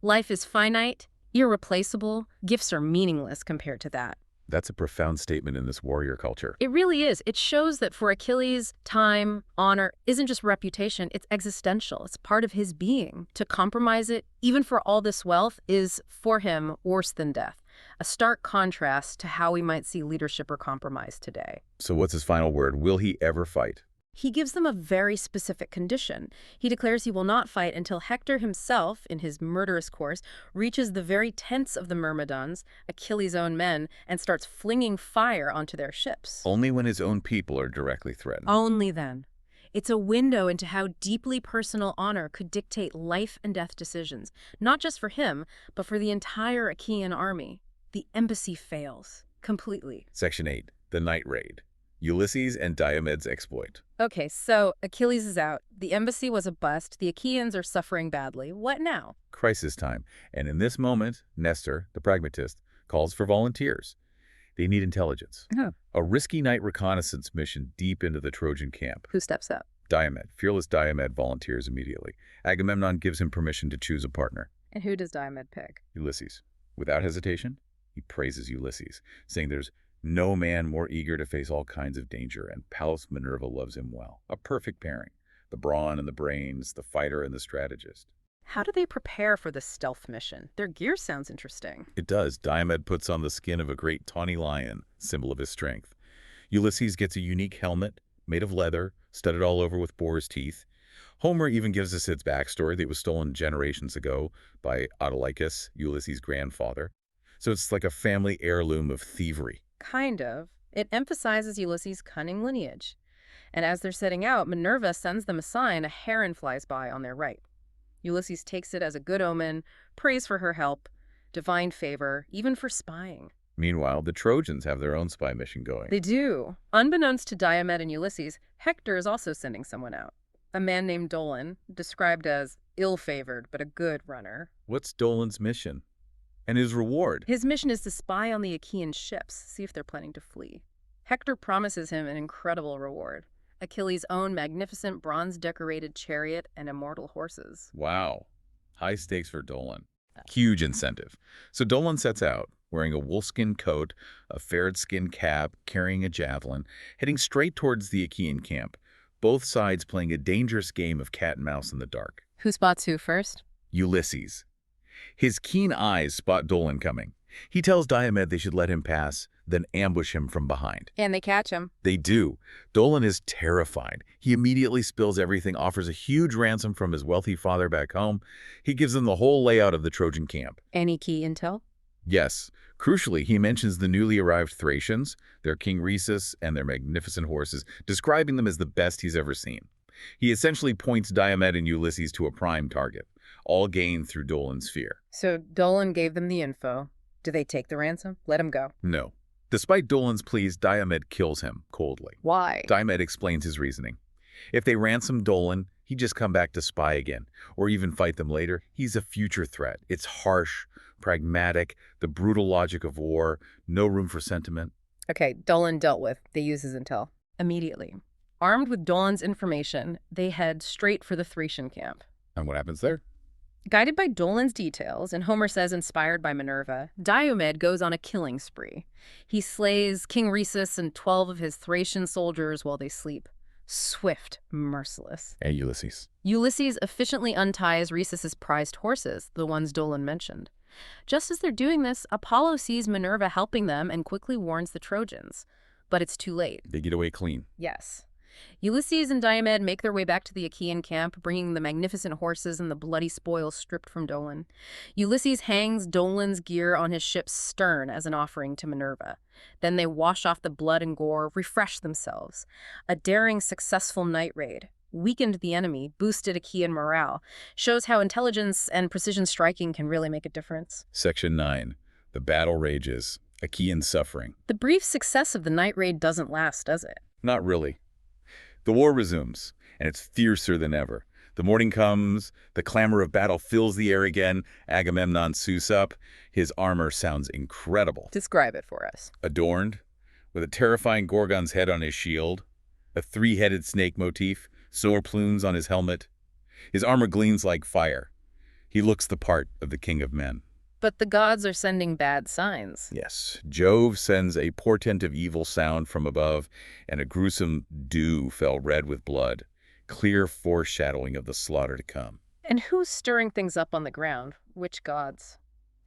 Life is finite, irreplaceable. Gifts are meaningless compared to that. That's a profound statement in this warrior culture. It really is. It shows that for Achilles, time, honor isn't just reputation, it's existential. It's part of his being. To compromise it, even for all this wealth, is, for him, worse than death. A stark contrast to how we might see leadership or compromise today. So what's his final word? Will he ever fight? He gives them a very specific condition. He declares he will not fight until Hector himself, in his murderous course, reaches the very tents of the Myrmidons, Achilles' own men, and starts flinging fire onto their ships. Only when his own people are directly threatened. Only then. It's a window into how deeply personal honor could dictate life and death decisions, not just for him, but for the entire Achaean army. The embassy fails. Completely. Section 8. The Night Raid. Ulysses and Diomed's exploit. Okay, so Achilles is out. The embassy was a bust. The Achaeans are suffering badly. What now? Crisis time. And in this moment, Nestor, the pragmatist, calls for volunteers. They need intelligence. Oh. A risky night reconnaissance mission deep into the Trojan camp. Who steps up? Diomed. Fearless Diomed volunteers immediately. Agamemnon gives him permission to choose a partner. And who does Diomed pick? Ulysses. Without hesitation, he praises Ulysses, saying there's no man more eager to face all kinds of danger, and Pallas Minerva loves him well. A perfect pairing. The brawn and the brains, the fighter and the strategist. How do they prepare for the stealth mission? Their gear sounds interesting. It does. Diomed puts on the skin of a great tawny lion, symbol of his strength. Ulysses gets a unique helmet, made of leather, studded all over with boar's teeth. Homer even gives us its backstory that was stolen generations ago by Autolycus, Ulysses' grandfather. So it's like a family heirloom of thievery. Kind of. It emphasizes Ulysses' cunning lineage. And as they're setting out, Minerva sends them a sign. A heron flies by on their right. Ulysses takes it as a good omen, prays for her help, divine favor, even for spying. Meanwhile, the Trojans have their own spy mission going. They do. Unbeknownst to Diomed and Ulysses, Hector is also sending someone out. A man named Dolon, described as ill-favored but a good runner. What's Dolan's mission? And his reward? His mission is to spy on the Achaean ships, see if they're planning to flee. Hector promises him an incredible reward. Achilles' own magnificent bronze-decorated chariot and immortal horses. Wow. High stakes for Dolan. Huge incentive. So Dolan sets out, wearing a wolfskin coat, a ferret-skin cap, carrying a javelin, heading straight towards the Achaean camp, both sides playing a dangerous game of cat and mouse in the dark. Who spots who first? Ulysses. His keen eyes spot Dolan coming. He tells Diomed they should let him pass, then ambush him from behind. And they catch him. They do. Dolan is terrified. He immediately spills everything, offers a huge ransom from his wealthy father back home. He gives them the whole layout of the Trojan camp. Any key intel? Yes. Crucially, he mentions the newly arrived Thracians, their king Rhesus, and their magnificent horses, describing them as the best he's ever seen. He essentially points Diomed and Ulysses to a prime target, all gained through Dolan's fear. So Dolan gave them the info. Do they take the ransom? Let him go. No. Despite Dolan's pleas, Diomed kills him coldly. Why? Diomed explains his reasoning. If they ransom Dolan, he'd just come back to spy again, or even fight them later. He's a future threat. It's harsh, pragmatic, the brutal logic of war, no room for sentiment. Okay, Dolan dealt with. They use his intel. Immediately. Armed with Dolan's information, they head straight for the Thracian camp. And what happens there? Guided by Dolan's details, and Homer says inspired by Minerva, Diomed goes on a killing spree. He slays King Rhesus and 12 of his Thracian soldiers while they sleep. Swift, merciless. And Ulysses. Ulysses efficiently unties Rhesus's prized horses, the ones Dolan mentioned. Just as they're doing this, Apollo sees Minerva helping them and quickly warns the Trojans. But it's too late. They get away clean. Yes. Ulysses and Diomed make their way back to the Achaean camp, bringing the magnificent horses and the bloody spoils stripped from Dolan. Ulysses hangs Dolan's gear on his ship's stern as an offering to Minerva. Then they wash off the blood and gore, refresh themselves. A daring, successful night raid weakened the enemy, boosted Achaean morale, shows how intelligence and precision striking can really make a difference. Section 9. The battle rages. Achaean suffering. The brief success of the night raid doesn't last, does it? Not really. The war resumes, and it's fiercer than ever. The morning comes, the clamor of battle fills the air again. Agamemnon suits up. His armor sounds incredible. Describe it for us. Adorned, with a terrifying Gorgon's head on his shield, a three-headed snake motif, solar plumes on his helmet. His armor gleams like fire. He looks the part of the king of men. But the gods are sending bad signs. Yes, Jove sends a portent of evil sound from above, and a gruesome dew fell red with blood, clear foreshadowing of the slaughter to come. And who's stirring things up on the ground? Which gods?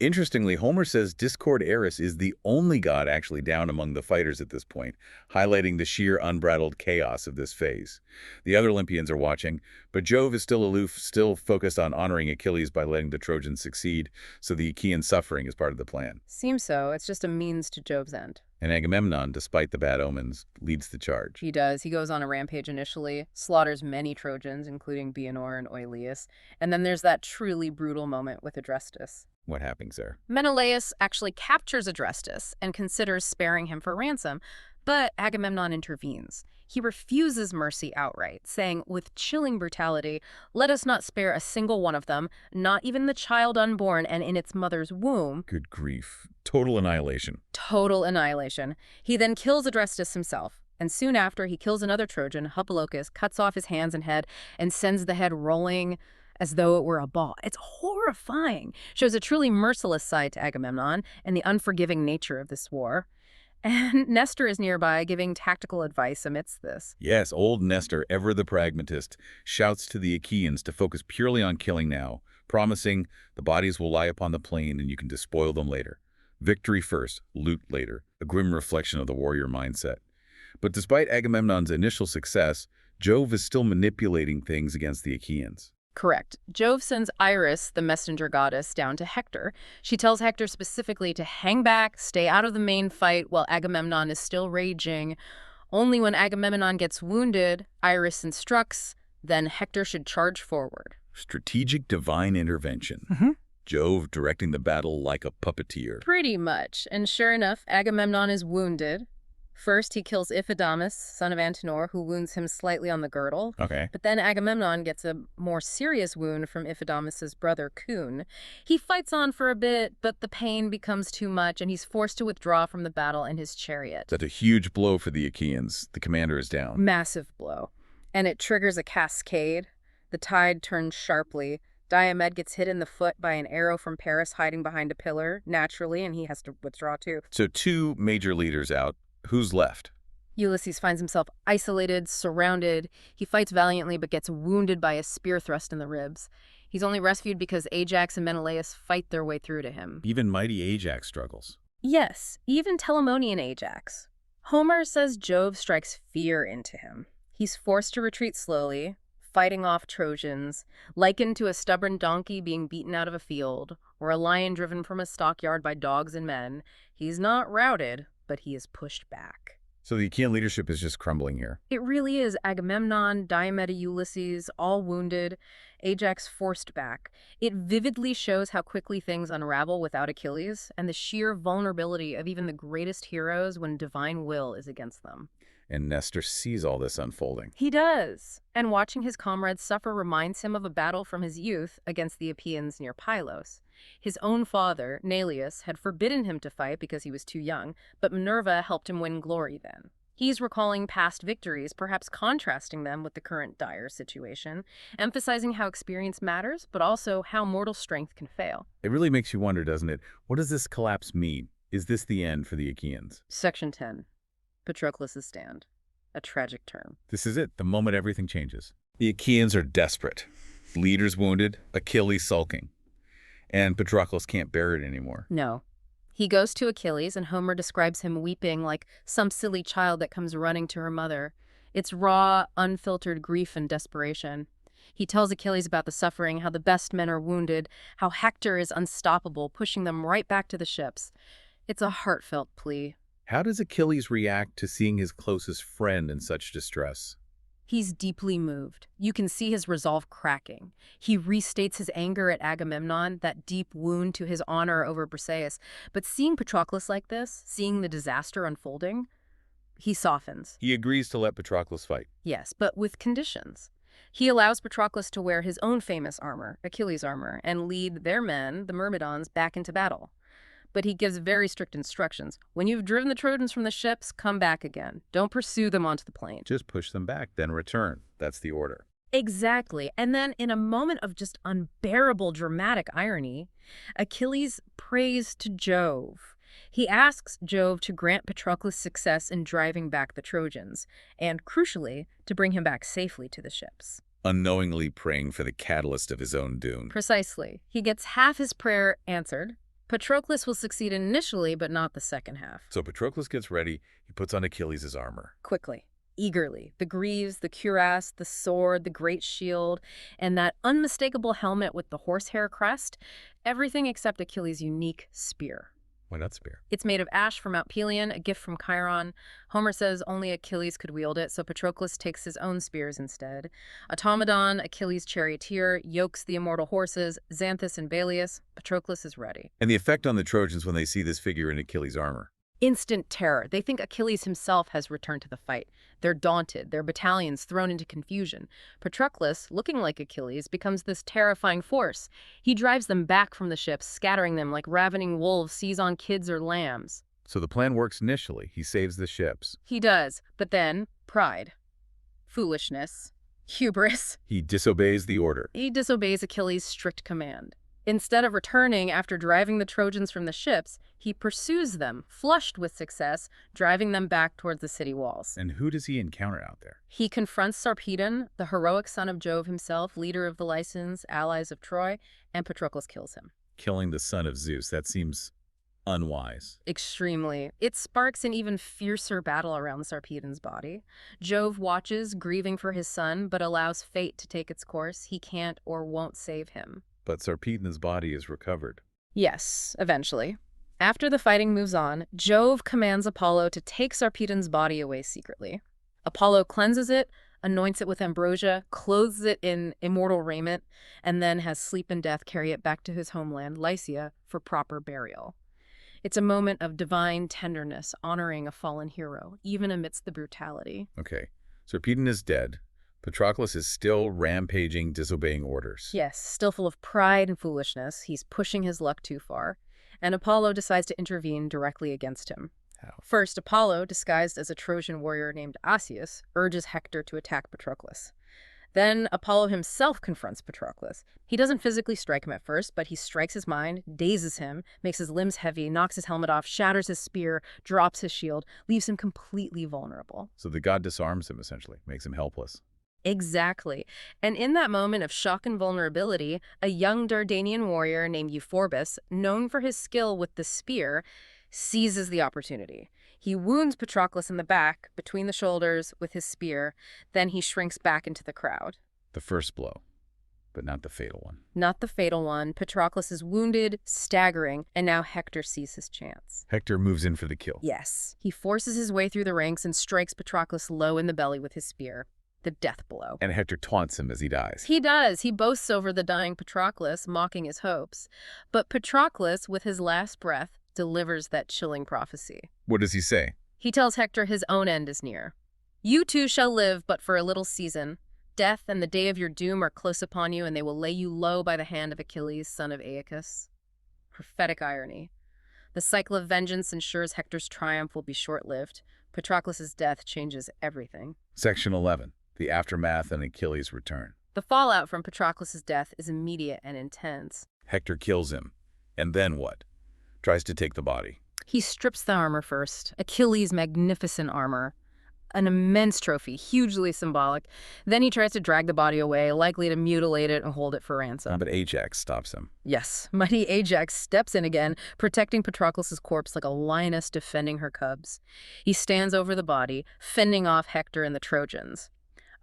Interestingly, Homer says Discord Eris is the only god actually down among the fighters at this point, highlighting the sheer unbridled chaos of this phase. The other Olympians are watching, but Jove is still aloof, still focused on honoring Achilles by letting the Trojans succeed, so the Achaean suffering is part of the plan. Seems so. It's just a means to Jove's end. And Agamemnon, despite the bad omens, leads the charge. He does. He goes on a rampage initially, slaughters many Trojans, including Bianor and Oileus, and then there's that truly brutal moment with Adrestus. What happens there? Menelaus actually captures Adrestus and considers sparing him for ransom, but Agamemnon intervenes. He refuses mercy outright, saying, with chilling brutality, "Let us not spare a single one of them, not even the child unborn and in its mother's womb." Good grief. Total annihilation. Total annihilation. He then kills Adrestus himself, and soon after he kills another Trojan, Hippolochus, cuts off his hands and head, and sends the head rolling as though it were a ball. It's horrifying. Shows a truly merciless side to Agamemnon and the unforgiving nature of this war. And Nestor is nearby, giving tactical advice amidst this. Yes, old Nestor, ever the pragmatist, shouts to the Achaeans to focus purely on killing now, promising the bodies will lie upon the plain and you can despoil them later. Victory first, loot later, a grim reflection of the warrior mindset. But despite Agamemnon's initial success, Jove is still manipulating things against the Achaeans. Correct. Jove sends Iris, the messenger goddess, down to Hector. She tells Hector specifically to hang back, stay out of the main fight while Agamemnon is still raging. Only when Agamemnon gets wounded, Iris instructs, then Hector should charge forward. Strategic divine intervention. Jove directing the battle like a puppeteer. Pretty much. And sure enough, Agamemnon is wounded. First, he kills Iphidamus, son of Antenor, who wounds him slightly on the girdle. Okay. But then Agamemnon gets a more serious wound from Iphidamus's brother, Kun. He fights on for a bit, but the pain becomes too much, and he's forced to withdraw from the battle in his chariot. That's a huge blow for the Achaeans. The commander is down. Massive blow. And it triggers a cascade. The tide turns sharply. Diomed gets hit in the foot by an arrow from Paris hiding behind a pillar, naturally, and he has to withdraw too. So 2 major leaders out. Who's left? Ulysses finds himself isolated, surrounded. He fights valiantly but gets wounded by a spear thrust in the ribs. He's only rescued because Ajax and Menelaus fight their way through to him. Even mighty Ajax struggles. Yes, even Telamonian Ajax. Homer says Jove strikes fear into him. He's forced to retreat slowly, fighting off Trojans, likened to a stubborn donkey being beaten out of a field, or a lion driven from a stockyard by dogs and men. He's not routed, but he is pushed back. So the Achaean leadership is just crumbling here. It really is. Agamemnon, Diomed, Ulysses, all wounded, Ajax forced back. It vividly shows how quickly things unravel without Achilles, and the sheer vulnerability of even the greatest heroes when divine will is against them. And Nestor sees all this unfolding. He does. And watching his comrades suffer reminds him of a battle from his youth against the Epeans near Pylos. His own father, Neleus, had forbidden him to fight because he was too young, but Minerva helped him win glory then. He's recalling past victories, perhaps contrasting them with the current dire situation, emphasizing how experience matters, but also how mortal strength can fail. It really makes you wonder, doesn't it? What does this collapse mean? Is this the end for the Achaeans? Section 10. Patroclus' stand. A tragic turn. This is it, the moment everything changes. The Achaeans are desperate. Leaders wounded, Achilles sulking. And Patroclus can't bear it anymore. No. He goes to Achilles, and Homer describes him weeping like some silly child that comes running to her mother. It's raw, unfiltered grief and desperation. He tells Achilles about the suffering, how the best men are wounded, how Hector is unstoppable, pushing them right back to the ships. It's a heartfelt plea. How does Achilles react to seeing his closest friend in such distress? He's deeply moved. You can see his resolve cracking. He restates his anger at Agamemnon, that deep wound to his honor over Briseis. But seeing Patroclus like this, seeing the disaster unfolding, he softens. He agrees to let Patroclus fight. Yes, but with conditions. He allows Patroclus to wear his own famous armor, Achilles' armor, and lead their men, the Myrmidons, back into battle. But he gives very strict instructions. When you've driven the Trojans from the ships, come back again. Don't pursue them onto the plain. Just push them back, then return. That's the order. Exactly. And then in a moment of just unbearable dramatic irony, Achilles prays to Jove. He asks Jove to grant Patroclus success in driving back the Trojans, and crucially, to bring him back safely to the ships. Unknowingly praying for the catalyst of his own doom. Precisely. He gets half his prayer answered. Patroclus will succeed initially, but not the second half. So Patroclus gets ready. He puts on Achilles' armor. Quickly, eagerly. The greaves, the cuirass, the sword, the great shield, and that unmistakable helmet with the horsehair crest. Everything except Achilles' unique spear. Why not spear? It's made of ash from Mount Pelion, a gift from Chiron. Homer says only Achilles could wield it, so Patroclus takes his own spears instead. Automedon, Achilles' charioteer, yokes the immortal horses, Xanthus and Balius. Patroclus is ready. And the effect on the Trojans when they see this figure in Achilles' armor? Instant terror. They think Achilles himself has returned to the fight. They're daunted, their battalions thrown into confusion. Patroclus, looking like Achilles, becomes this terrifying force. He drives them back from the ships, scattering them like ravening wolves seize on kids or lambs. So the plan works initially. He saves the ships. He does, but then pride, foolishness, hubris. He disobeys the order. He disobeys Achilles' strict command. Instead of returning after driving the Trojans from the ships, he pursues them, flushed with success, driving them back towards the city walls. And who does he encounter out there? He confronts Sarpedon, the heroic son of Jove himself, leader of the Lycians, allies of Troy, and Patroclus kills him. Killing the son of Zeus. That seems unwise. Extremely. It sparks an even fiercer battle around Sarpedon's body. Jove watches, grieving for his son, but allows fate to take its course. He can't or won't save him. But Sarpedon's body is recovered. Yes, eventually. After the fighting moves on, Jove commands Apollo to take Sarpedon's body away secretly. Apollo cleanses it, anoints it with ambrosia, clothes it in immortal raiment, and then has Sleep and Death carry it back to his homeland, Lycia, for proper burial. It's a moment of divine tenderness, honoring a fallen hero, even amidst the brutality. Okay, Sarpedon is dead. Patroclus is still rampaging, disobeying orders. Yes, still full of pride and foolishness. He's pushing his luck too far. And Apollo decides to intervene directly against him. How? First, Apollo, disguised as a Trojan warrior named Asius, urges Hector to attack Patroclus. Then Apollo himself confronts Patroclus. He doesn't physically strike him at first, but he strikes his mind, dazes him, makes his limbs heavy, knocks his helmet off, shatters his spear, drops his shield, leaves him completely vulnerable. So the god disarms him, essentially, makes him helpless. Exactly. And in that moment of shock and vulnerability, a young Dardanian warrior named Euphorbus, known for his skill with the spear, seizes the opportunity. He wounds Patroclus in the back, between the shoulders, with his spear. Then he shrinks back into the crowd. The first blow, but not the fatal one. Not the fatal one. Patroclus is wounded, staggering, and now Hector sees his chance. Hector moves in for the kill. Yes. He forces his way through the ranks and strikes Patroclus low in the belly with his spear. The death blow. And Hector taunts him as he dies. He does. He boasts over the dying Patroclus, mocking his hopes. But Patroclus, with his last breath, delivers that chilling prophecy. What does he say? He tells Hector his own end is near. You too shall live but for a little season. Death and the day of your doom are close upon you, and they will lay you low by the hand of Achilles, son of Aeacus. Prophetic irony. The cycle of vengeance ensures Hector's triumph will be short-lived. Patroclus' death changes everything. Section 11. The aftermath and Achilles' return. The fallout from Patroclus' death is immediate and intense. Hector kills him. And then what? Tries to take the body. He strips the armor first. Achilles' magnificent armor. An immense trophy, hugely symbolic. Then he tries to drag the body away, likely to mutilate it and hold it for ransom. But Ajax stops him. Yes, mighty Ajax steps in again, protecting Patroclus' corpse like a lioness defending her cubs. He stands over the body, fending off Hector and the Trojans.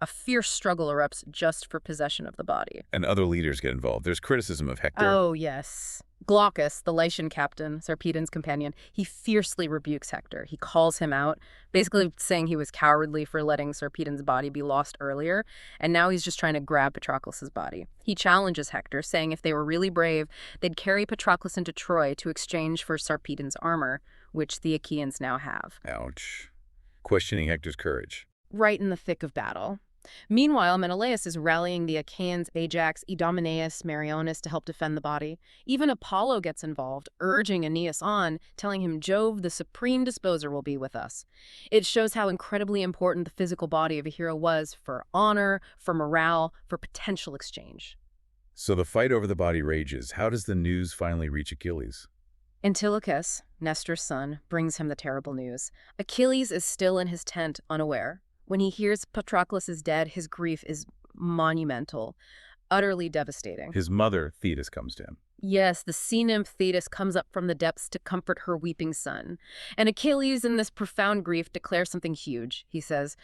A fierce struggle erupts just for possession of the body. And other leaders get involved. There's criticism of Hector. Oh, yes. Glaucus, the Lycian captain, Sarpedon's companion, he fiercely rebukes Hector. He calls him out, basically saying he was cowardly for letting Sarpedon's body be lost earlier, and now he's just trying to grab Patroclus' body. He challenges Hector, saying if they were really brave, they'd carry Patroclus into Troy to exchange for Sarpedon's armor, which the Achaeans now have. Ouch. Questioning Hector's courage. Right in the thick of battle. Meanwhile, Menelaus is rallying the Achaeans Ajax, Idomeneus, Meriones to help defend the body. Even Apollo gets involved, urging Aeneas on, telling him Jove, the supreme disposer, will be with us. It shows how incredibly important the physical body of a hero was for honor, for morale, for potential exchange. So the fight over the body rages. How does the news finally reach Achilles? Antilochus, Nestor's son, brings him the terrible news. Achilles is still in his tent, unaware. When he hears Patroclus is dead, his grief is monumental, utterly devastating. His mother, Thetis, comes to him. Yes, the sea nymph Thetis comes up from the depths to comfort her weeping son. And Achilles, in this profound grief, declares something huge. He says,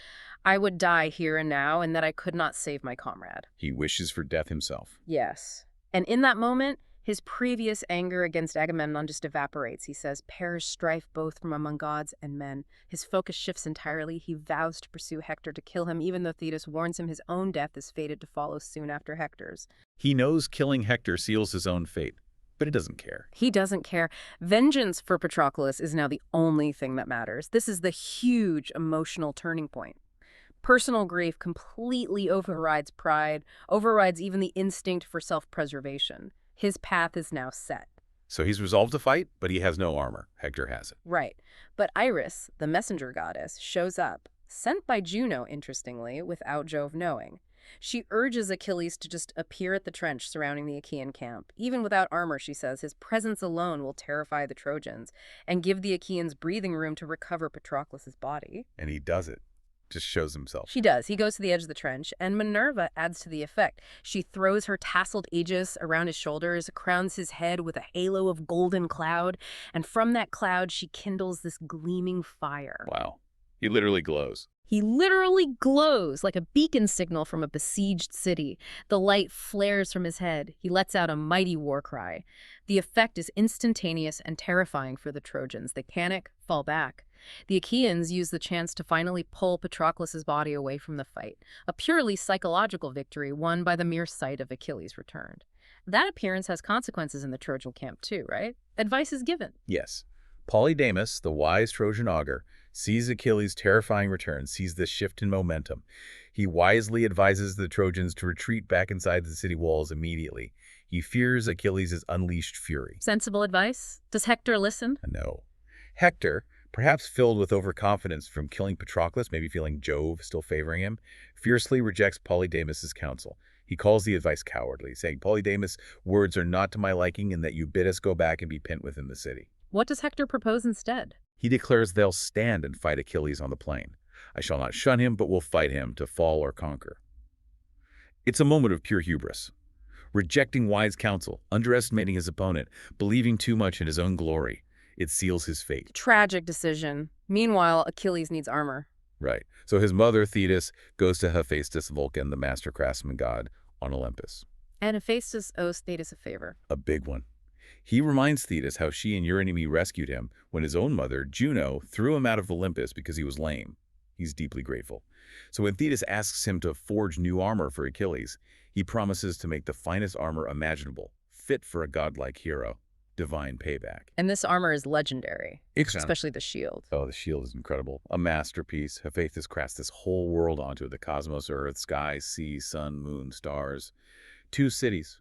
I would die here and now, and that I could not save my comrade. He wishes for death himself. Yes. And in that moment, his previous anger against Agamemnon just evaporates. He says, perish strife both from among gods and men. His focus shifts entirely. He vows to pursue Hector, to kill him, even though Thetis warns him his own death is fated to follow soon after Hector's. He knows killing Hector seals his own fate, but he doesn't care. He doesn't care. Vengeance for Patroclus is now the only thing that matters. This is the huge emotional turning point. Personal grief completely overrides pride, overrides even the instinct for self-preservation. His path is now set. So he's resolved to fight, but he has no armor. Hector has it. Right. But Iris, the messenger goddess, shows up, sent by Juno, interestingly, without Jove knowing. She urges Achilles to just appear at the trench surrounding the Achaean camp. Even without armor, she says, his presence alone will terrify the Trojans and give the Achaeans breathing room to recover Patroclus' body. And he does it. Just shows himself. She does. He goes to the edge of the trench, and Minerva adds to the effect. She throws her tasseled aegis around his shoulders, crowns his head with a halo of golden cloud, and from that cloud she kindles this gleaming fire. Wow. He literally glows. He literally glows like a beacon signal from a besieged city. The light flares from his head. He lets out a mighty war cry. The effect is instantaneous and terrifying for the Trojans. They panic, fall back. The Achaeans use the chance to finally pull Patroclus' body away from the fight, a purely psychological victory won by the mere sight of Achilles returned. That appearance has consequences in the Trojan camp too, right? Advice is given. Yes. Polydamas, the wise Trojan augur, sees Achilles' terrifying return, sees this shift in momentum. He wisely advises the Trojans to retreat back inside the city walls immediately. He fears Achilles' unleashed fury. Sensible advice? Does Hector listen? No. Hector, perhaps filled with overconfidence from killing Patroclus, maybe feeling Jove still favoring him, fiercely rejects Polydamas' counsel. He calls the advice cowardly, saying, Polydamas, words are not to my liking, and that you bid us go back and be pent within the city. What does Hector propose instead? He declares they'll stand and fight Achilles on the plain. I shall not shun him, but will fight him to fall or conquer. It's a moment of pure hubris. Rejecting wise counsel, underestimating his opponent, believing too much in his own glory. It seals his fate. Tragic decision. Meanwhile, Achilles needs armor. Right. So his mother, Thetis, goes to Hephaestus, Vulcan, the master craftsman god, on Olympus. And Hephaestus owes Thetis a favor. A big one. He reminds Thetis how she and Eurynomy rescued him when his own mother, Juno, threw him out of Olympus because he was lame. He's deeply grateful. So when Thetis asks him to forge new armor for Achilles, he promises to make the finest armor imaginable, fit for a godlike hero. Divine payback. And this armor is legendary, Excellent. especially the shield. Oh, the shield is incredible. A masterpiece. Hephaestus crafts this whole world onto it. The cosmos, earth, sky, sea, sun, moon, stars. 2 cities.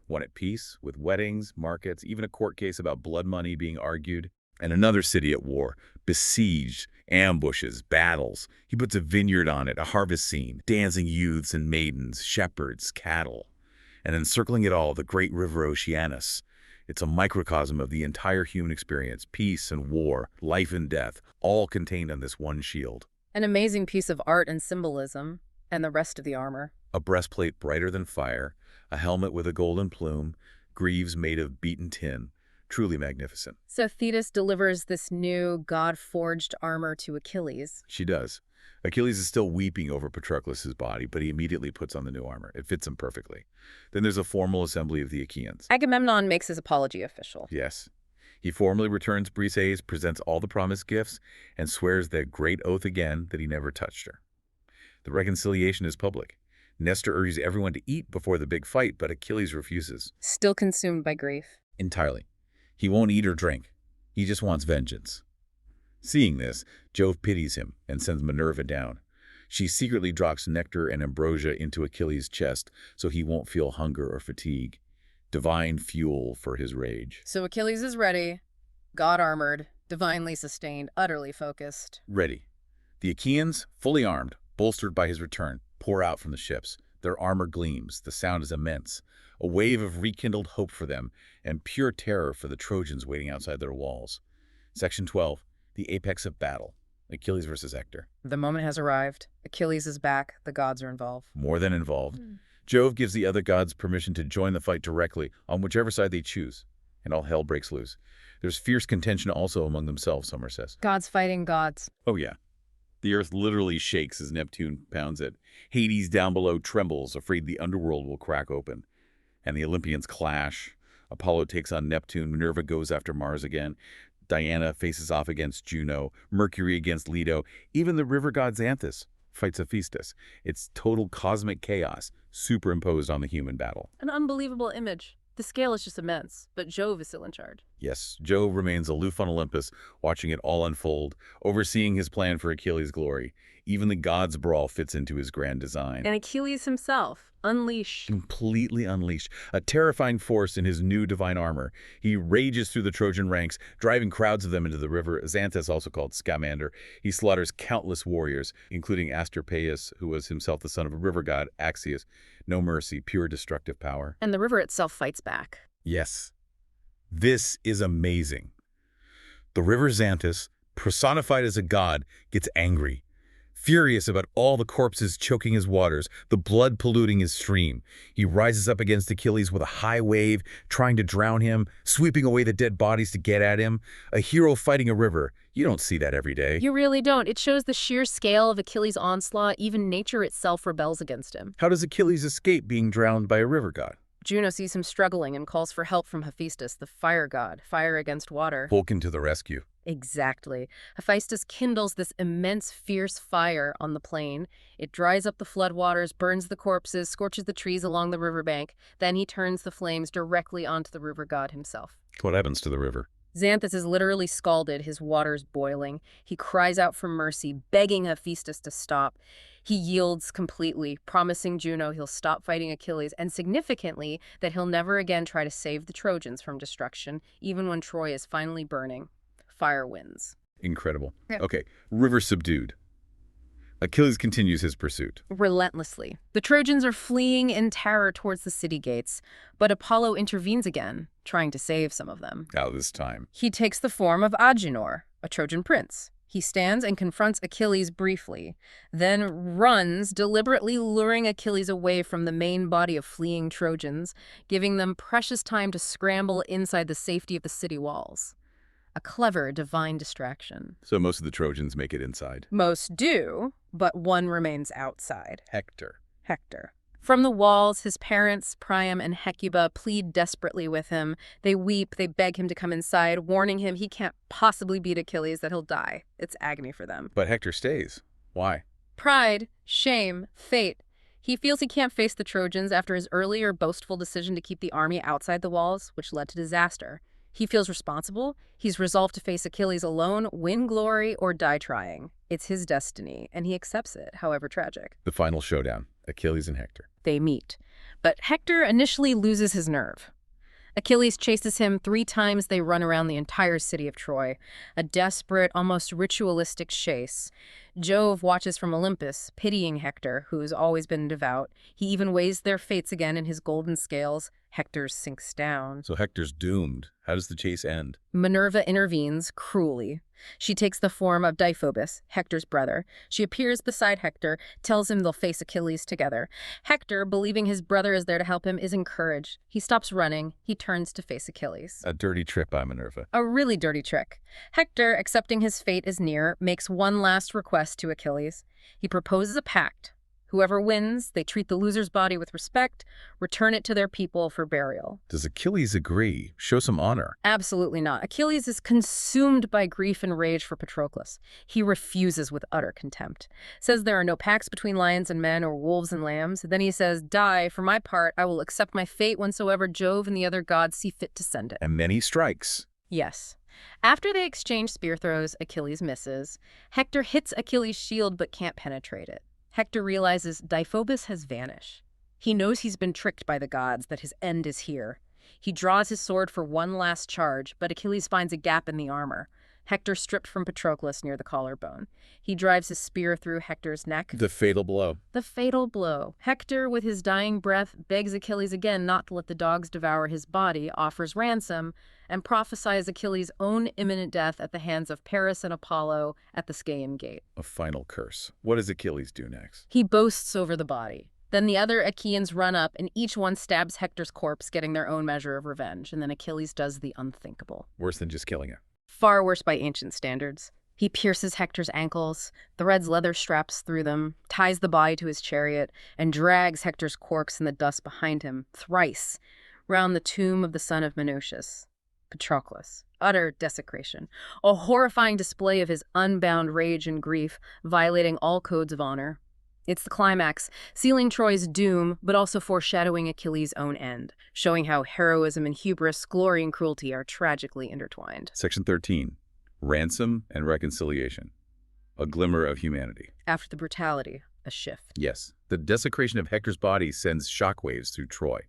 One at peace, with weddings, markets, even a court case about blood money being argued. And another city at war, besieged, ambushes, battles. He puts a vineyard on it, a harvest scene, dancing youths and maidens, shepherds, cattle. And encircling it all, the great river Oceanus. It's a microcosm of the entire human experience, peace and war, life and death, all contained on this one shield. An amazing piece of art and symbolism, and the rest of the armor. A breastplate brighter than fire, a helmet with a golden plume, greaves made of beaten tin. Truly magnificent. So Thetis delivers this new god-forged armor to Achilles. She does. Achilles is still weeping over Patroclus' body, but he immediately puts on the new armor. It fits him perfectly. Then there's a formal assembly of the Achaeans. Agamemnon makes his apology official. Yes. He formally returns Briseis, presents all the promised gifts, and swears that great oath again that he never touched her. The reconciliation is public. Nestor urges everyone to eat before the big fight, but Achilles refuses. Still consumed by grief. Entirely. He won't eat or drink. He just wants vengeance. Seeing this, Jove pities him and sends Minerva down. She secretly drops nectar and ambrosia into Achilles' chest so he won't feel hunger or fatigue. Divine fuel for his rage. So Achilles is ready, god-armored, divinely sustained, utterly focused. Ready. The Achaeans, fully armed, bolstered by his return, pour out from the ships. Their armor gleams. The sound is immense. A wave of rekindled hope for them and pure terror for the Trojans waiting outside their walls. Section 12. The apex of battle. Achilles versus Hector. The moment has arrived. Achilles is back. The gods are involved. More than involved. Jove gives the other gods permission to join the fight directly on whichever side they choose, and all hell breaks loose. There's fierce contention also among themselves, Summer says. Gods fighting gods. Oh, yeah. The earth literally shakes as Neptune pounds it. Hades down below trembles, afraid the underworld will crack open. And the Olympians clash. Apollo takes on Neptune. Minerva goes after Mars again. Diana faces off against Juno, Mercury against Leto, even the river god Xanthus fights Hephaestus. It's total cosmic chaos superimposed on the human battle. An unbelievable image. The scale is just immense, but Jove is still in charge. Yes, Jove remains aloof on Olympus, watching it all unfold, overseeing his plan for Achilles' glory. Even the gods' brawl fits into his grand design. And Achilles himself, unleashed. Completely unleashed, a terrifying force in his new divine armor. He rages through the Trojan ranks, driving crowds of them into the river Xanthus, also called Scamander. He slaughters countless warriors, including Asclepius, who was himself the son of a river god, Axius. No mercy, pure destructive power. And the river itself fights back. Yes. This is amazing. The river Xanthus, personified as a god, gets angry. Furious about all the corpses choking his waters, the blood polluting his stream. He rises up against Achilles with a high wave, trying to drown him, sweeping away the dead bodies to get at him. A hero fighting a river. You don't see that every day. You really don't. It shows the sheer scale of Achilles' onslaught. Even nature itself rebels against him. How does Achilles escape being drowned by a river god? Juno sees him struggling and calls for help from Hephaestus, the fire god, fire against water. Vulcan to the rescue. Exactly. Hephaestus kindles this immense, fierce fire on the plain. It dries up the floodwaters, burns the corpses, scorches the trees along the riverbank. Then he turns the flames directly onto the river god himself. What happens to the river? Xanthus is literally scalded, his waters boiling. He cries out for mercy, begging Hephaestus to stop. He yields completely, promising Juno he'll stop fighting Achilles, and significantly that he'll never again try to save the Trojans from destruction, even when Troy is finally burning. Fire wins. Incredible. Yeah. Okay, river subdued. Achilles continues his pursuit. Relentlessly. The Trojans are fleeing in terror towards the city gates, but Apollo intervenes again, trying to save some of them. Now this time. He takes the form of Agenor, a Trojan prince. He stands and confronts Achilles briefly, then runs, deliberately luring Achilles away from the main body of fleeing Trojans, giving them precious time to scramble inside the safety of the city walls. A clever, divine distraction. So most of the Trojans make it inside. Most do, but one remains outside. Hector. Hector. From the walls, his parents, Priam and Hecuba, plead desperately with him. They weep, they beg him to come inside, warning him he can't possibly beat Achilles, that he'll die. It's agony for them. But Hector stays. Why? Pride, shame, fate. He feels he can't face the Trojans after his earlier boastful decision to keep the army outside the walls, which led to disaster. He feels responsible. He's resolved to face Achilles alone, win glory, or die trying. It's his destiny, and he accepts it, however tragic. The final showdown, Achilles and Hector. They meet. But Hector initially loses his nerve. Achilles chases him 3 times. They run around the entire city of Troy. A desperate, almost ritualistic chase. Jove watches from Olympus, pitying Hector, who's always been devout. He even weighs their fates again in his golden scales. Hector sinks down. So Hector's doomed. How does the chase end? Minerva intervenes cruelly. She takes the form of Deiphobus, Hector's brother. She appears beside Hector, tells him they'll face Achilles together. Hector, believing his brother is there to help him, is encouraged. He stops running. He turns to face Achilles. A dirty trick by Minerva. A really dirty trick. Hector, accepting his fate is near, makes one last request to Achilles. He proposes a pact. Whoever wins, they treat the loser's body with respect, return it to their people for burial. Does Achilles agree? Show some honor. Absolutely not. Achilles is consumed by grief and rage for Patroclus. He refuses with utter contempt. Says there are no pacts between lions and men or wolves and lambs. Then he says, "Die, for my part, I will accept my fate whensoever Jove and the other gods see fit to send it." And then he strikes. Yes. After they exchange spear throws, Achilles misses. Hector hits Achilles' shield but can't penetrate it. Hector realizes Deiphobus has vanished. He knows he's been tricked by the gods, that his end is here. He draws his sword for one last charge, but Achilles finds a gap in the armor. Hector stripped from Patroclus near the collarbone. He drives his spear through Hector's neck. The fatal blow. The fatal blow. Hector, with his dying breath, begs Achilles again not to let the dogs devour his body, offers ransom, and prophesies Achilles' own imminent death at the hands of Paris and Apollo at the Scaean Gate. A final curse. What does Achilles do next? He boasts over the body. Then the other Achaeans run up, and each one stabs Hector's corpse, getting their own measure of revenge. And then Achilles does the unthinkable. Worse than just killing him. Far worse by ancient standards. He pierces Hector's ankles, threads leather straps through them, ties the body to his chariot, and drags Hector's corpse in the dust behind him, thrice, round the tomb of the son of Menoetius, Patroclus. Utter desecration. A horrifying display of his unbound rage and grief, violating all codes of honor. It's the climax, sealing Troy's doom, but also foreshadowing Achilles' own end, showing how heroism and hubris, glory and cruelty are tragically intertwined. Section 13. Ransom and reconciliation. A glimmer of humanity. After the brutality, a shift. Yes. The desecration of Hector's body sends shockwaves through Troy.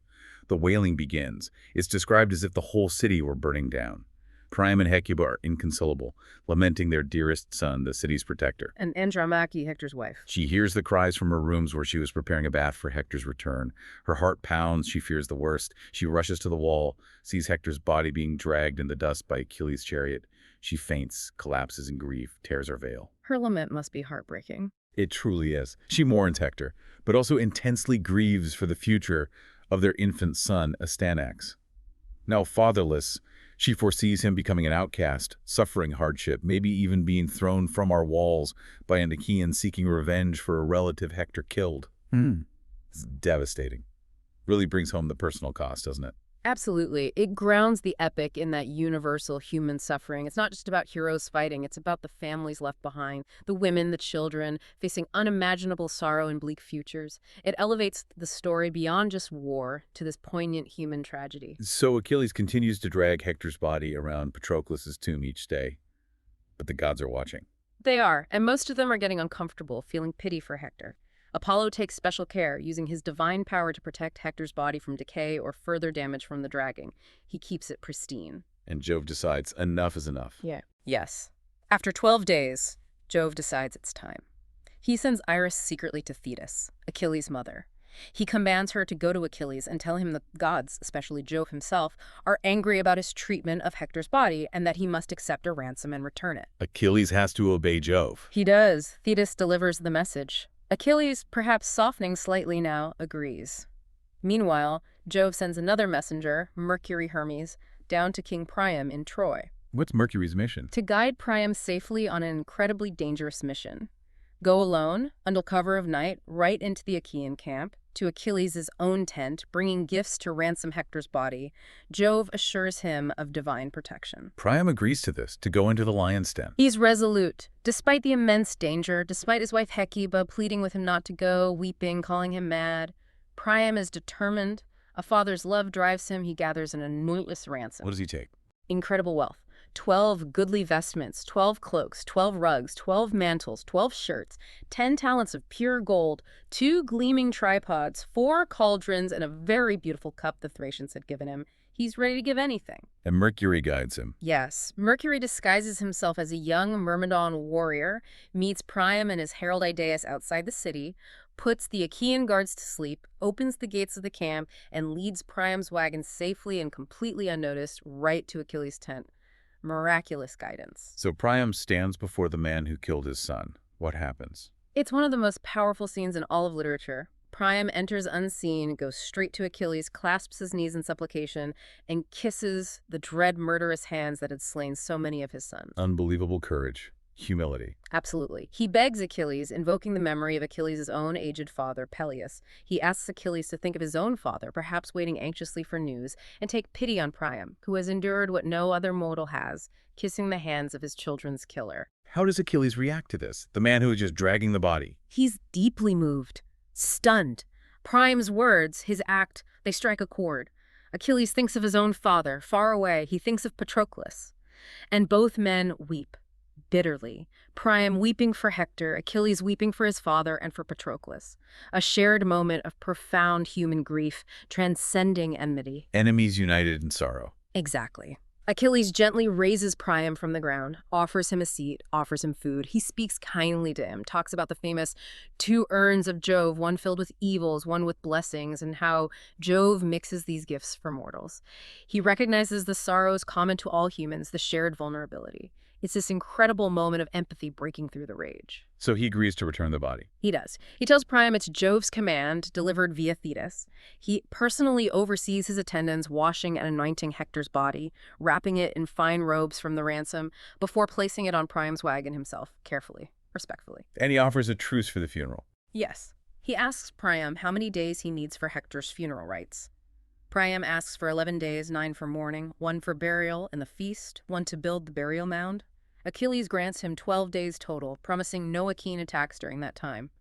The wailing begins. It's described as if the whole city were burning down. Priam and Hecuba are inconsolable, lamenting their dearest son, the city's protector. And Andromache, Hector's wife. She hears the cries from her rooms where she was preparing a bath for Hector's return. Her heart pounds. She fears the worst. She rushes to the wall, sees Hector's body being dragged in the dust by Achilles' chariot. She faints, collapses in grief, tears her veil. Her lament must be heartbreaking. It truly is. She mourns Hector, but also intensely grieves for the future of their infant son, Astyanax. Now fatherless, she foresees him becoming an outcast, suffering hardship, maybe even being thrown from our walls by an Achaean seeking revenge for a relative Hector killed. It's devastating. Really brings home the personal cost, doesn't it? Absolutely. It grounds the epic in that universal human suffering. It's not just about heroes fighting. It's about the families left behind, the women, the children, facing unimaginable sorrow and bleak futures. It elevates the story beyond just war to this poignant human tragedy. So Achilles continues to drag Hector's body around Patroclus' tomb each day, but the gods are watching. They are, and most of them are getting uncomfortable, feeling pity for Hector. Apollo takes special care, using his divine power to protect Hector's body from decay or further damage from the dragging. He keeps it pristine. And Jove decides enough is enough. Yeah. Yes. After 12 days, Jove decides it's time. He sends Iris secretly to Thetis, Achilles' mother. He commands her to go to Achilles and tell him the gods, especially Jove himself, are angry about his treatment of Hector's body and that he must accept a ransom and return it. Achilles has to obey Jove. He does. Thetis delivers the message. Achilles, perhaps softening slightly now, agrees. Meanwhile, Jove sends another messenger, Mercury Hermes, down to King Priam in Troy. What's Mercury's mission? To guide Priam safely on an incredibly dangerous mission. Go alone, under cover of night, right into the Achaean camp, to Achilles' own tent, bringing gifts to ransom Hector's body. Jove assures him of divine protection. Priam agrees to this, to go into the lion's den. He's resolute. Despite the immense danger, despite his wife Hecuba pleading with him not to go, weeping, calling him mad, Priam is determined. A father's love drives him. He gathers an enormous ransom. What does he take? Incredible wealth. 12 goodly vestments, 12 cloaks, 12 rugs, 12 mantles, 12 shirts, 10 talents of pure gold, 2 gleaming tripods, 4 cauldrons, and a very beautiful cup the Thracians had given him. He's ready to give anything. And Mercury guides him. Yes. Mercury disguises himself as a young Myrmidon warrior, meets Priam and his herald Idaeus outside the city, puts the Achaean guards to sleep, opens the gates of the camp, and leads Priam's wagon safely and completely unnoticed right to Achilles' tent. Miraculous guidance. So Priam stands before the man who killed his son. What happens? It's one of the most powerful scenes in all of literature. Priam enters unseen, goes straight to Achilles, clasps his knees in supplication, and kisses the dread murderous hands that had slain so many of his sons. Unbelievable courage. Humility. Absolutely. He begs Achilles, invoking the memory of Achilles' own aged father, Peleus. He asks Achilles to think of his own father, perhaps waiting anxiously for news, and take pity on Priam, who has endured what no other mortal has, kissing the hands of his children's killer. How does Achilles react to this? The man who is just dragging the body. He's deeply moved, stunned. Priam's words, his act, they strike a chord. Achilles thinks of his own father, far away. He thinks of Patroclus. And both men weep. Bitterly, Priam weeping for Hector, Achilles weeping for his father and for Patroclus. A shared moment of profound human grief, transcending enmity. Enemies united in sorrow. Exactly. Achilles gently raises Priam from the ground, offers him a seat, offers him food. He speaks kindly to him, talks about the famous 2 urns of Jove, one filled with evils, one with blessings, and how Jove mixes these gifts for mortals. He recognizes the sorrows common to all humans, the shared vulnerability. It's this incredible moment of empathy breaking through the rage. So he agrees to return the body. He does. He tells Priam it's Jove's command, delivered via Thetis. He personally oversees his attendants washing and anointing Hector's body, wrapping it in fine robes from the ransom, before placing it on Priam's wagon himself, carefully, respectfully. And he offers a truce for the funeral. Yes. He asks Priam how many days he needs for Hector's funeral rites. Priam asks for 11 days, 9 for mourning, 1 for burial and the feast, 1 to build the burial mound. Achilles grants him 12 days total, promising no Achaean attacks during that time.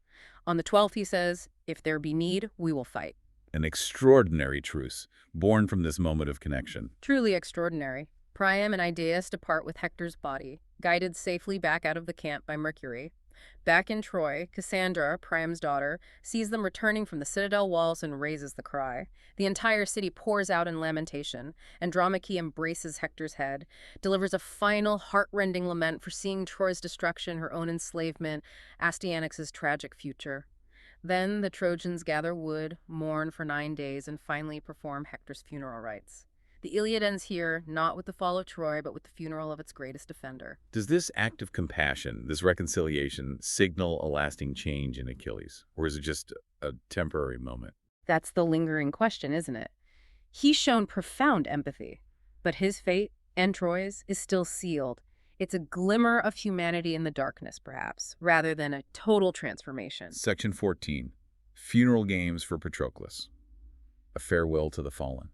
On the 12th, he says, if there be need, we will fight. An extraordinary truce, born from this moment of connection. Truly extraordinary. Priam and Idaeus depart with Hector's body, guided safely back out of the camp by Mercury. Back in Troy, Cassandra, Priam's daughter, sees them returning from the citadel walls and raises the cry. The entire city pours out in lamentation. Andromache embraces Hector's head, delivers a final heart-rending lament for seeing Troy's destruction, her own enslavement, Astyanax's tragic future. Then the Trojans gather wood, mourn for 9 days, and finally perform Hector's funeral rites. The Iliad ends here, not with the fall of Troy, but with the funeral of its greatest defender. Does this act of compassion, this reconciliation, signal a lasting change in Achilles? Or is it just a temporary moment? That's the lingering question, isn't it? He's shown profound empathy, but his fate, and Troy's, is still sealed. It's a glimmer of humanity in the darkness, perhaps, rather than a total transformation. Section 14. Funeral games for Patroclus. A farewell to the fallen.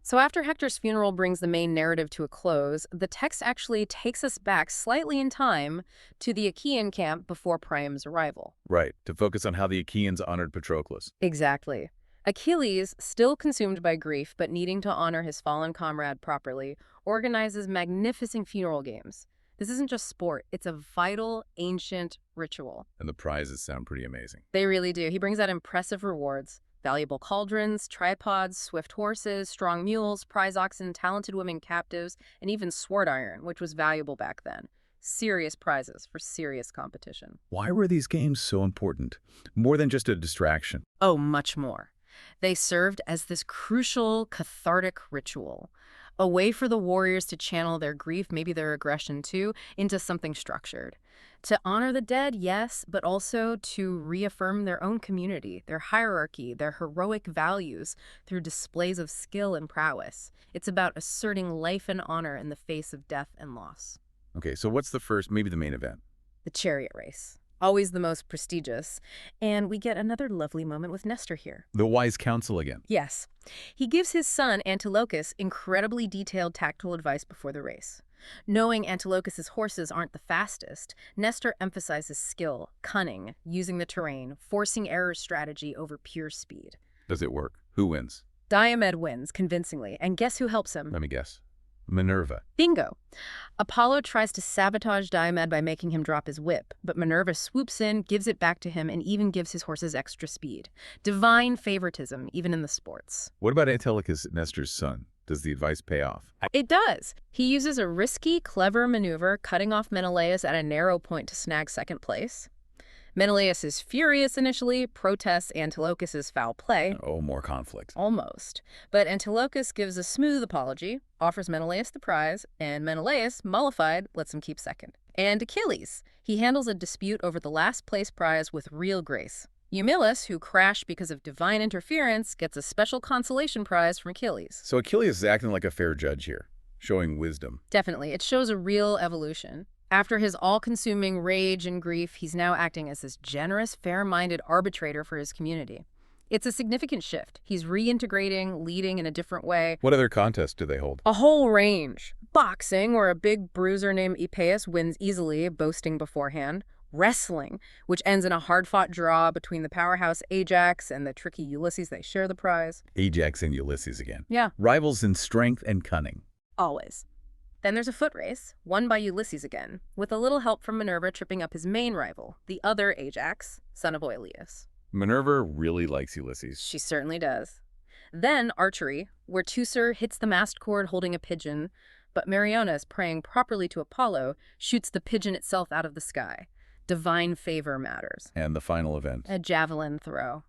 So after Hector's funeral brings the main narrative to a close, the text actually takes us back slightly in time to the Achaean camp before Priam's arrival. Right, to focus on how the Achaeans honored Patroclus. Exactly. Achilles, still consumed by grief but needing to honor his fallen comrade properly, organizes magnificent funeral games. This isn't just sport, it's a vital, ancient ritual. And the prizes sound pretty amazing. They really do. He brings out impressive rewards. Valuable cauldrons, tripods, swift horses, strong mules, prize oxen, talented women captives, and even sword iron, which was valuable back then. Serious prizes for serious competition. Why were these games so important? More than just a distraction. Oh, much more. They served as this crucial cathartic ritual, a way for the warriors to channel their grief, maybe their aggression too, into something structured. To honor the dead, yes, but also to reaffirm their own community, their hierarchy, their heroic values through displays of skill and prowess. It's about asserting life and honor in the face of death and loss. Okay, so what's the first, maybe the main event? The chariot race. Always the most prestigious. And we get another lovely moment with Nestor here. The wise counsel again. Yes. He gives his son, Antilochus, incredibly detailed tactical advice before the race. Knowing Antilochus's horses aren't the fastest, Nestor emphasizes skill, cunning, using the terrain, forcing error strategy over pure speed. Does it work? Who wins? Diomed wins convincingly, and guess who helps him? Let me guess. Minerva. Bingo! Apollo tries to sabotage Diomed by making him drop his whip, but Minerva swoops in, gives it back to him, and even gives his horses extra speed. Divine favoritism, even in the sports. What about Antilochus, Nestor's son? Does the advice pay off? It does. He uses a risky, clever maneuver, cutting off Menelaus at a narrow point to snag second place. Menelaus is furious initially, protests Antilochus's foul play. Oh, more conflict. Almost. But Antilochus gives a smooth apology, offers Menelaus the prize, and Menelaus, mollified, lets him keep second. And Achilles. He handles a dispute over the last place prize with real grace. Eumelus, who crashed because of divine interference, gets a special consolation prize from Achilles. So Achilles is acting like a fair judge here, showing wisdom. Definitely. It shows a real evolution. After his all-consuming rage and grief, he's now acting as this generous, fair-minded arbitrator for his community. It's a significant shift. He's reintegrating, leading in a different way. What other contests do they hold? A whole range. Boxing, where a big bruiser named Epeius wins easily, boasting beforehand. Wrestling, which ends in a hard-fought draw between the powerhouse Ajax and the tricky Ulysses. They share the prize. Ajax and Ulysses again. Yeah. Rivals in strength and cunning. Always. Then there's a foot race, won by Ulysses again, with a little help from Minerva tripping up his main rival, the other Ajax, son of Oileus. Minerva really likes Ulysses. She certainly does. Then archery, where Teucer hits the mast cord holding a pigeon, but Meriones, praying properly to Apollo, shoots the pigeon itself out of the sky. Divine favor matters. And the final event. A javelin throw.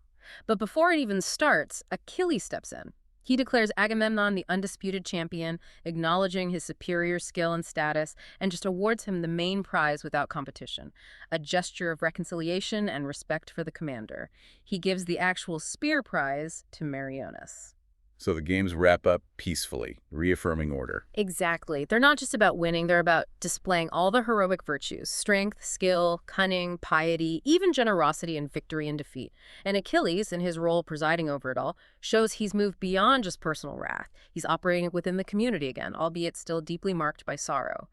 But before it even starts, Achilles steps in. He declares Agamemnon the undisputed champion, acknowledging his superior skill and status, and just awards him the main prize without competition, a gesture of reconciliation and respect for the commander. He gives the actual spear prize to Meriones. So the games wrap up peacefully, reaffirming order. Exactly. They're not just about winning, they're about displaying all the heroic virtues: strength, skill, cunning, piety, even generosity in victory and defeat. And Achilles, in his role presiding over it all, shows he's moved beyond just personal wrath. He's operating within the community again, albeit still deeply marked by sorrow.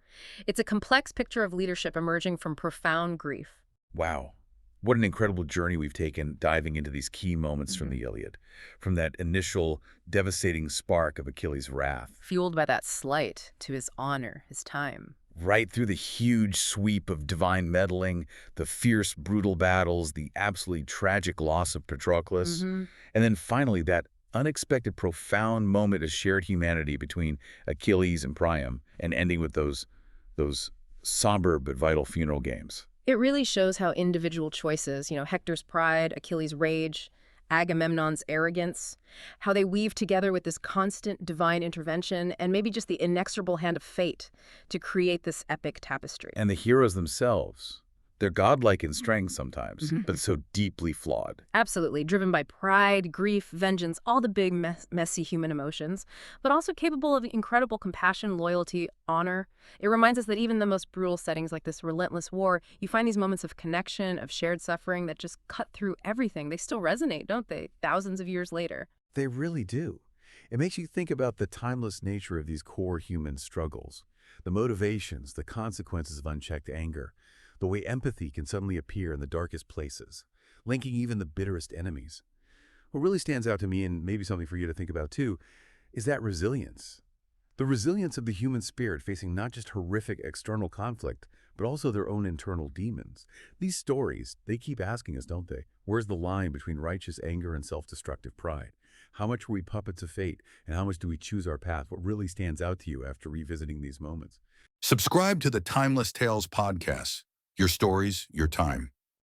It's a complex picture of leadership emerging from profound grief. Wow. What an incredible journey we've taken diving into these key moments from the Iliad. From that initial devastating spark of Achilles' wrath. Fueled by that slight to his honor, his time. Right through the huge sweep of divine meddling, the fierce, brutal battles, the absolutely tragic loss of Patroclus. And then finally that unexpected, profound moment of shared humanity between Achilles and Priam, and ending with those somber but vital funeral games. It really shows how individual choices, Hector's pride, Achilles' rage, Agamemnon's arrogance, how they weave together with this constant divine intervention and maybe just the inexorable hand of fate to create this epic tapestry. And the heroes themselves, they're godlike in strength sometimes, but so deeply flawed. Absolutely, driven by pride, grief, vengeance, all the big, messy human emotions, but also capable of incredible compassion, loyalty, honor. It reminds us that even in the most brutal settings like this relentless war, you find these moments of connection, of shared suffering that just cut through everything. They still resonate, don't they, thousands of years later? They really do. It makes you think about the timeless nature of these core human struggles, the motivations, the consequences of unchecked anger, the way empathy can suddenly appear in the darkest places, linking even the bitterest enemies. What really stands out to me, and maybe something for you to think about too, is that resilience. The resilience of the human spirit facing not just horrific external conflict, but also their own internal demons. These stories, they keep asking us, don't they? Where's the line between righteous anger and self-destructive pride? How much were we puppets of fate, and how much do we choose our path? What really stands out to you after revisiting these moments? Subscribe to the Timeless Tales podcast. Your stories, your time.